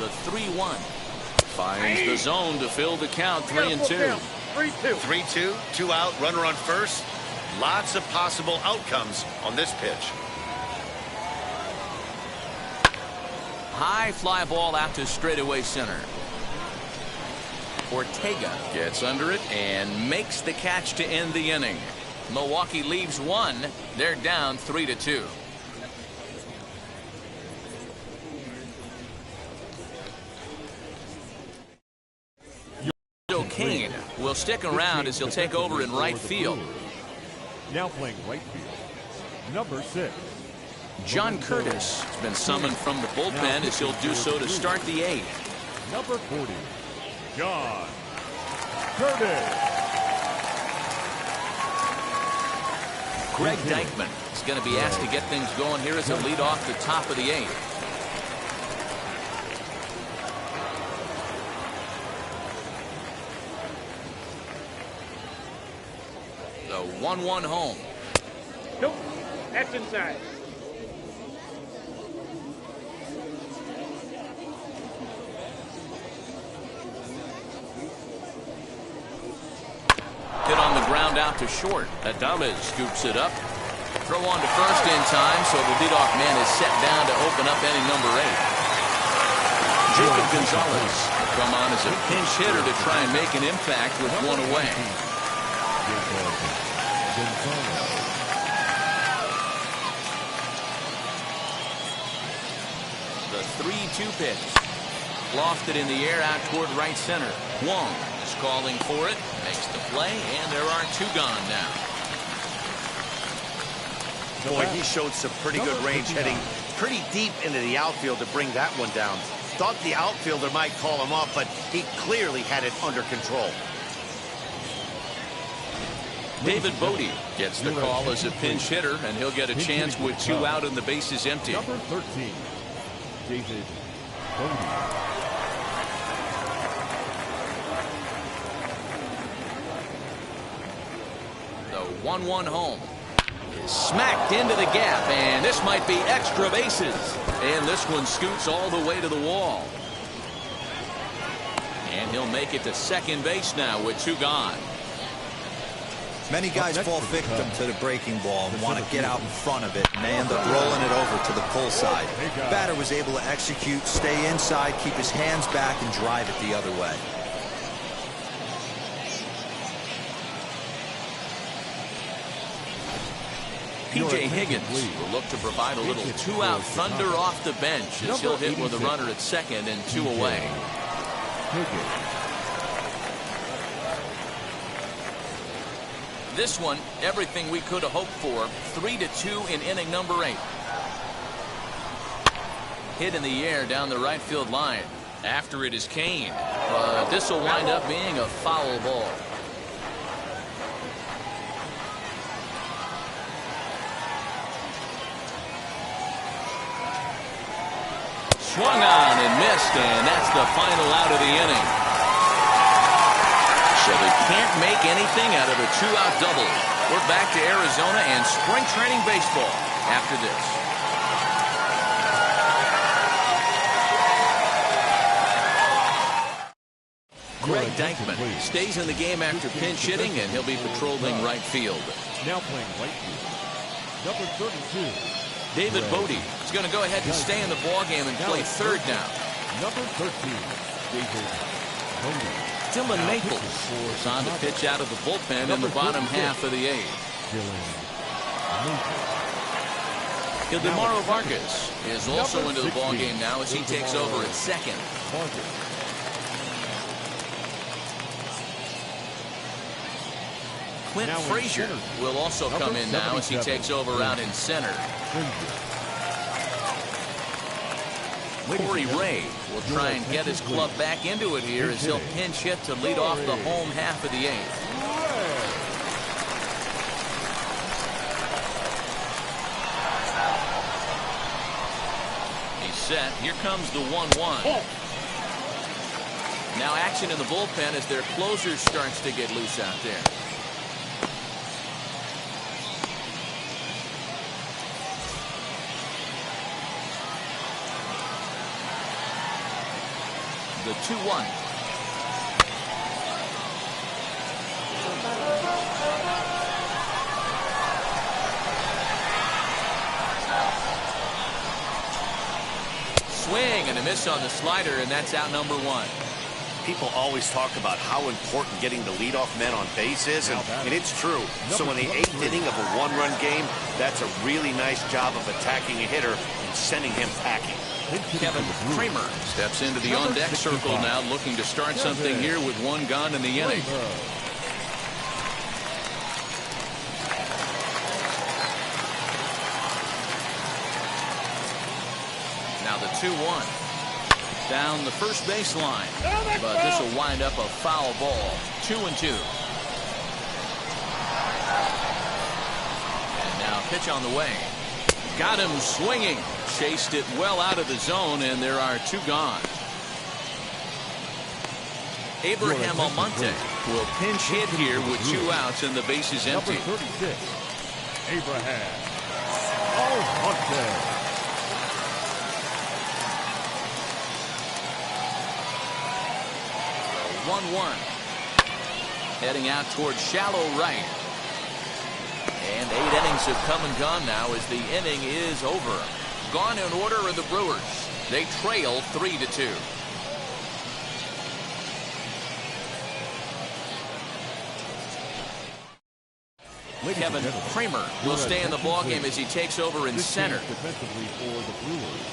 The 3-1 finds the zone to fill the count. 3-2. 3-2. 3-2, 2 out, runner on first. Lots of possible outcomes on this pitch. High fly ball out to straightaway center. Ortega gets under it and makes the catch to end the inning. Milwaukee leaves one. They're down 3-2. Kane will stick around as he'll take over in right field. Now playing right field, number 6. John Curtis has been summoned from the bullpen as he'll do so to start the 8th. Number 40, John Curtis. Greg Deichmann is going to be asked to get things going here as a lead off the top of the 8th. The 1-1 home. Nope. That's inside. Hit on the ground out to short. Adames scoops it up. Throw on to first in time, so the leadoff man is set down to open up inning number 8. Jacob Gonzalez will come on as a pinch hitter to try and make an impact with one away. The 3-2 pitch. Lofted in the air out toward right center. Wong is calling for it. Makes the play, and there are 2 gone now. Boy, he showed some pretty good range, heading pretty deep into the outfield to bring that one down. Thought the outfielder might call him off, but he clearly had it under control. David Bodie gets the call as a pinch hitter, and he'll get a chance with 2 out and the bases empty. Number 13, David Bodie. The 1-1 home is smacked into the gap, and this might be extra bases. And this one scoots all the way to the wall. And he'll make it to second base now with 2 gone. Many guys fall victim to the breaking ball and want to get out in front of it, and they end up rolling it over to the pull side. Batter was able to execute, stay inside, keep his hands back, and drive it the other way. P.J. Higgins will look to provide a little 2-out thunder off the bench as he'll hit with a runner at second and 2 away. This one, everything we could have hoped for. 3-2 in inning number 8. Hit in the air down the right field line. After it is Kane. But this will wind up being a foul ball. Swung on and missed, and that's the final out of the inning. So they can't make anything out of a 2-out double. We're back to Arizona and spring training baseball after this. Greg Deichmann stays in the game after pinch hitting, and he'll be patrolling right field. Now playing right field, number 32. David Bodie is going to go ahead and stay in the ballgame and play third now. Number 13, David Bodie. Dylan Maples is on to pitch out of the bullpen in the bottom half of the 8th. Ildemaro Vargas is also into the ball game now as he takes over at second. Clint Frazier will also come in now as he takes over out in center. Corey Ray will try and get his club back into it here as he'll pinch hit to lead off the home half of the eighth. He's set. Here comes the 1-1. Now action in the bullpen as their closer starts to get loose out there. The 2-1. Swing and a miss on the slider, and that's out number one. People always talk about how important getting the leadoff man on base is, and it's true. So in the 8th inning of a one-run game, that's a really nice job of attacking a hitter and sending him packing. Kevin Kramer steps into the on-deck circle now, looking to start something here with one gone in the inning. Now the 2-1. Down the first baseline. But this will wind up a foul ball. 2-2. And now pitch on the way. Got him swinging. Chased it well out of the zone, and there are two gone. Abraham Almonte will pinch hit here with 2 outs and the bases empty. Number 36, Abraham Almonte. 1-1. Heading out towards shallow right. And 8 innings have come and gone now as the inning is over. Gone in order are the Brewers. They trail 3-2. Kevin Kramer will stay in the ballgame as he takes over in center. Defensively for the Brewers.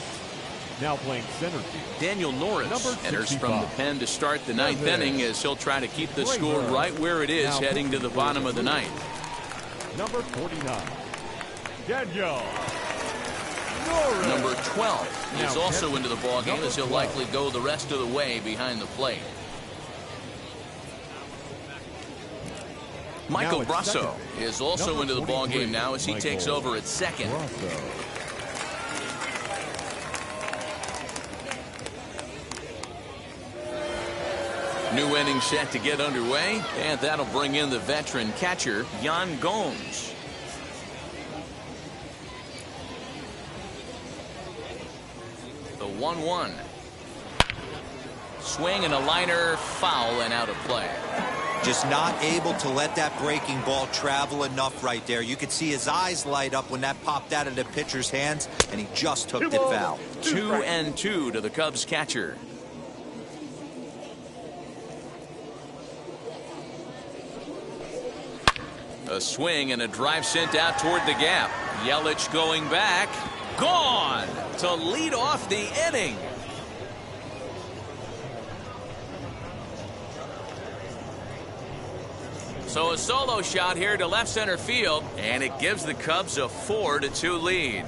Now playing center field. Daniel Norris enters from the pen to start the 9th inning as he'll try to keep the score right where it is heading to the bottom of the 9th. Number 49, Daniel Norris. Number 12 is also into the ballgame as he'll likely go the rest of the way behind the plate. Michael Brasso is also into the ballgame now as he takes over at second. New inning set to get underway, and that'll bring in the veteran catcher, Yan Gomes. The 1-1. Swing and a liner, foul and out of play. Just not able to let that breaking ball travel enough right there. You could see his eyes light up when that popped out of the pitcher's hands, and he just hooked it foul. 2-2 to the Cubs catcher. A swing and a drive sent out toward the gap. Yelich going back. Gone to lead off the inning. So a solo shot here to left center field, and it gives the Cubs a 4-2 lead.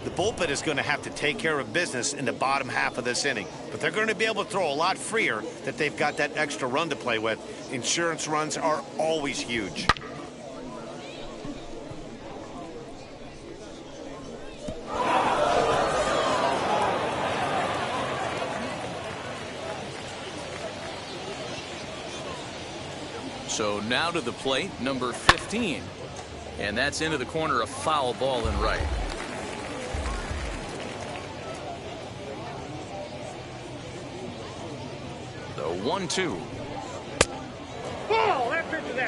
The bullpen is going to have to take care of business in the bottom half of this inning, but they're going to be able to throw a lot freer that they've got that extra run to play with. Insurance runs are always huge. So now to the plate, number 15. And that's into the corner, a foul ball and right. The 1-2.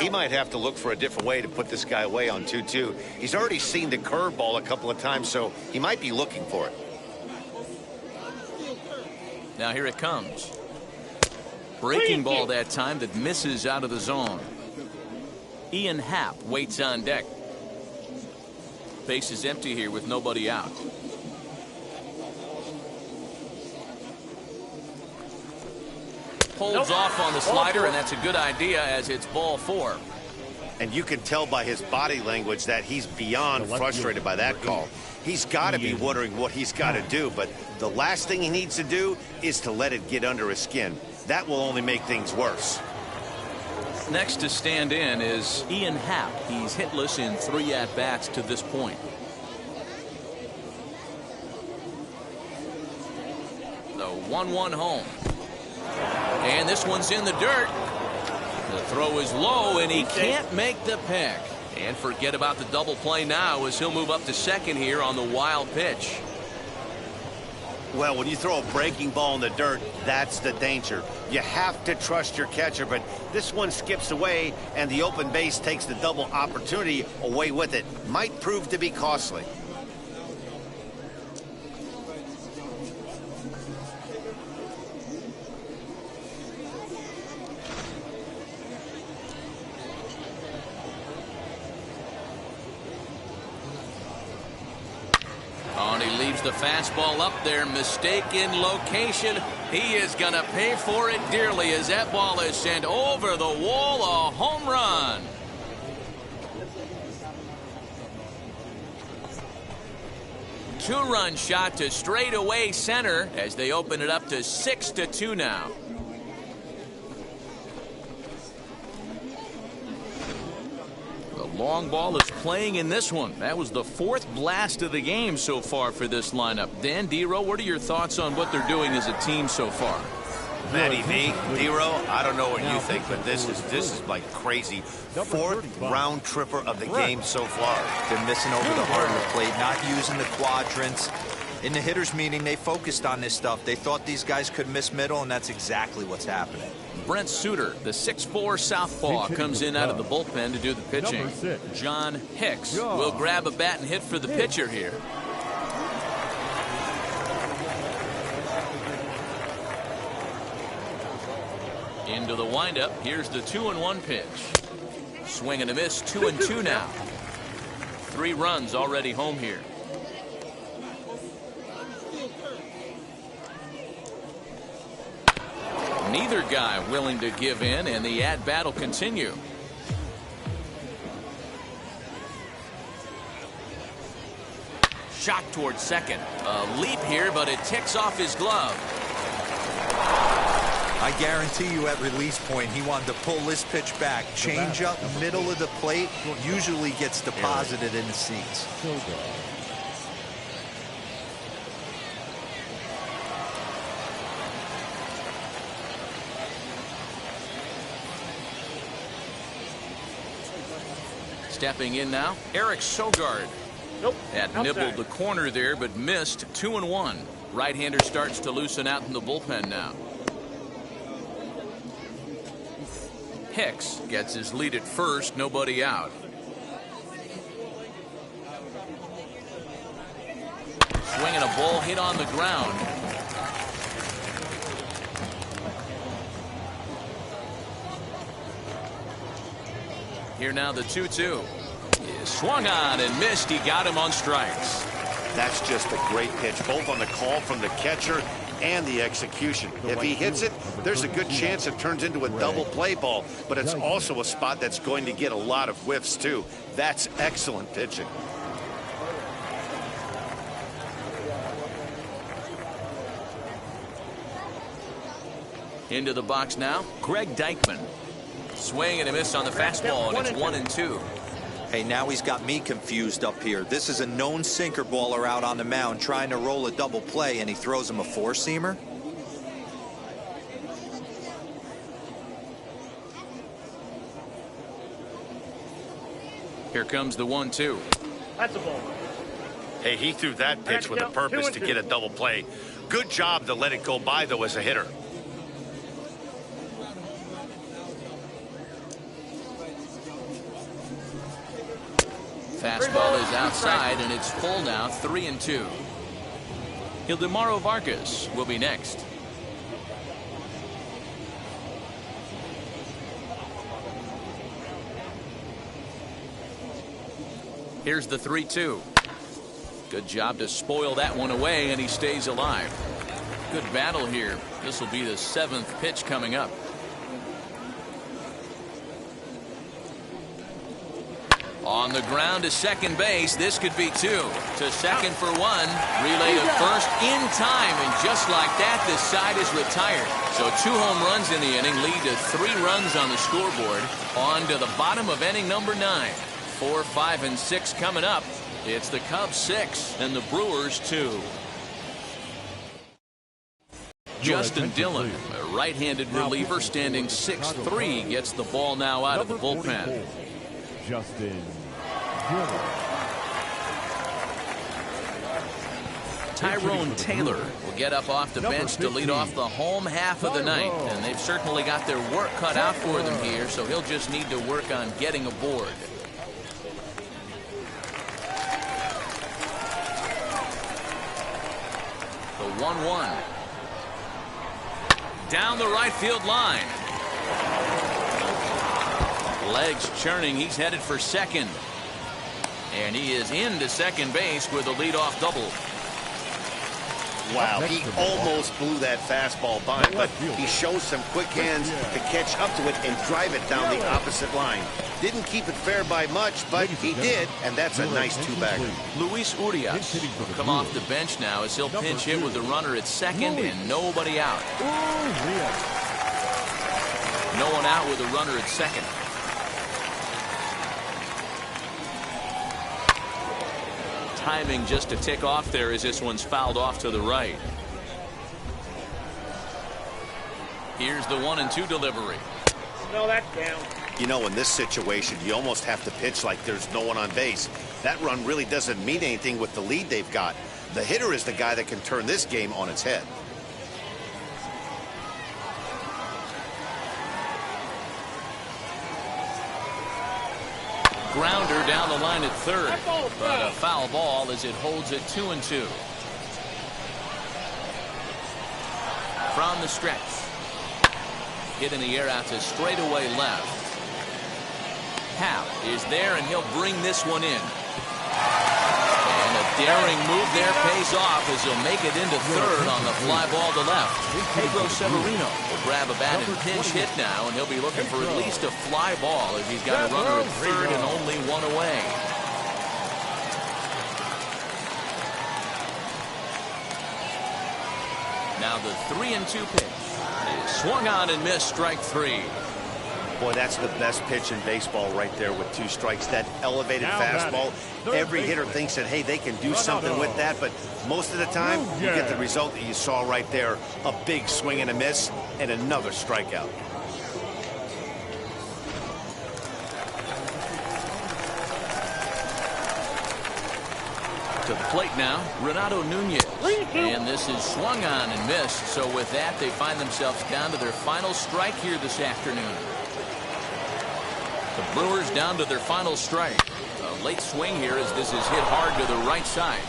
He might have to look for a different way to put this guy away on 2-2. He's already seen the curveball a couple of times, so he might be looking for it. Now here it comes. Breaking ball that time that misses out of the zone. Ian Happ waits on deck. Base is empty here with nobody out. Holds off on the slider, and that's a good idea as it's ball 4. And you can tell by his body language that he's beyond frustrated by that call. He's got to be wondering what he's got to do, but the last thing he needs to do is to let it get under his skin. That will only make things worse. Next to stand in is Ian Happ. He's hitless in 3 at-bats to this point. The 1-1 home. And this one's in the dirt. The throw is low, and he can't make the pick. And forget about the double play now as he'll move up to second here on the wild pitch. Well, when you throw a breaking ball in the dirt, that's the danger. You have to trust your catcher, but this one skips away, and the open base takes the double opportunity away with it. Might prove to be costly. The fastball up there, mistaken location. He is going to pay for it dearly as that ball is sent over the wall, a home run. Two-run shot to straightaway center as they open it up to 6-2 now. Long ball is playing in this one. That was the 4th blast of the game so far for this lineup. Dan, D-Row, what are your thoughts on what they're doing as a team so far? Matty V, D-Row, I don't know what you think, but this is like crazy. 4th round tripper of the game so far. They're missing over the heart of the plate, not using the quadrants. In the hitters meeting, they focused on this stuff. They thought these guys could miss middle, and that's exactly what's happening. Brent Suter, the 6'4 southpaw, comes in out of the bullpen to do the pitching. John Hicks will grab a bat and hit for the pitcher here. Into the windup. Here's the 2-1 pitch. Swing and a miss. 2-2 now. 3 runs already home here. Neither guy willing to give in, and the at-bat will continue. Shot towards second. A leap here, but it ticks off his glove. I guarantee you at release point, he wanted to pull this pitch back. Change up, middle of the plate, usually gets deposited in the seats. Stepping in now, Eric Sogard. That nibbled the corner there, but missed. 2-1. Right-hander starts to loosen out in the bullpen now. Hicks gets his lead at first, nobody out. Swinging a ball hit on the ground. Here now the 2-2. Swung on and missed. He got him on strikes. That's just a great pitch, both on the call from the catcher and the execution. If he hits it, there's a good chance it turns into a double play ball, but it's also a spot that's going to get a lot of whiffs too. That's excellent pitching. Into the box now, Greg Deichmann. Swing and a miss on the fastball, and it's 1-2. Hey, now he's got me confused up here. This is a known sinker baller out on the mound trying to roll a double play, and he throws him a 4-seamer. Here comes the 1-2. That's a ball. Hey, he threw that pitch with a purpose to get a double play. Good job to let it go by, though, as a hitter. Fastball is outside, and it's full now, 3-2. Ildemaro Vargas will be next. Here's the 3-2. Good job to spoil that one away, and he stays alive. Good battle here. This will be the 7th pitch coming up. On the ground to second base. This could be 2. To second for 1. Relay to first in time, and just like that, this side is retired. So 2 home runs in the inning lead to 3 runs on the scoreboard. On to the bottom of inning number 9. 4, 5, and 6 coming up. It's the Cubs 6 and the Brewers 2. Justin Dillon, a right-handed reliever, standing 6'3", gets the ball now out of the bullpen. Justin Dillon. Tyrone Taylor will get up off the bench to lead off the home half of the ninth, and they've certainly got their work cut out for them here, so he'll just need to work on getting aboard. The 1-1. Down the right field line. Legs churning. He's headed for second. And he is into second base with a leadoff double. Wow, he almost blew that fastball by, but he shows some quick hands to catch up to it and drive it down the opposite line. Didn't keep it fair by much, but he did, and that's a nice 2-bagger. Luis Urias will come off the bench now as he'll pinch hit with the runner at second and nobody out. No one out with a runner at second. Timing just a tick off there as this one's fouled off to the right. Here's the 1-2 delivery. No, that's down. You know, in this situation, you almost have to pitch like there's no one on base. That run really doesn't mean anything with the lead they've got. The hitter is the guy that can turn this game on its head. Grounder down the line at third, but a foul ball as it holds it 2-2. From the stretch. Hit in the air out to straightaway left. Hap is there, and he'll bring this one in. And a daring move there pays off as he'll make it into third on the fly ball to left. Pedro Severino will grab a bat and pinch hit now, and he'll be looking for at least a fly ball as he's got a runner at third and only one away. Now the 3-2 pitch is swung on and missed, strike 3. Boy, that's the best pitch in baseball right there with 2 strikes. That elevated fastball. Every hitter thinks that, hey, they can do something with that, but most of the time, you get the result that you saw right there. A big swing and a miss, and another strikeout. To the plate now, Renato Nunez. And this is swung on and missed, so with that, they find themselves down to their final strike here this afternoon. The Brewers down to their final strike. A late swing here as this is hit hard to the right side.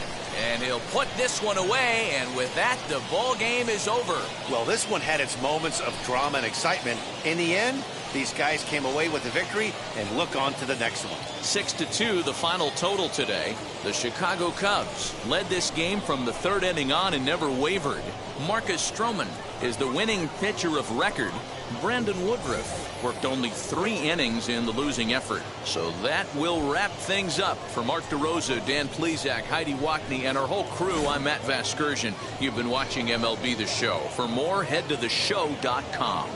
And he'll put this one away, and with that, the ball game is over. Well, this one had its moments of drama and excitement. In the end, these guys came away with the victory and look on to the next one. 6-2, the final total today. The Chicago Cubs led this game from the third inning on and never wavered. Marcus Stroman is the winning pitcher of record. Brandon Woodruff worked only 3 innings in the losing effort. So that will wrap things up. For Mark DeRosa, Dan Plesac, Heidi Wackney, and our whole crew, I'm Matt Vasgersian. You've been watching MLB The Show. For more, head to theshow.com.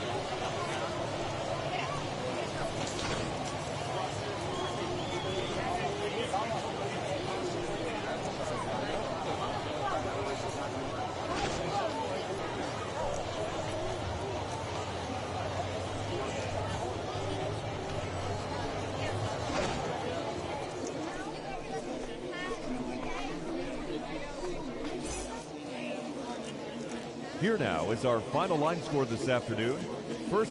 Here now is our final line score this afternoon. First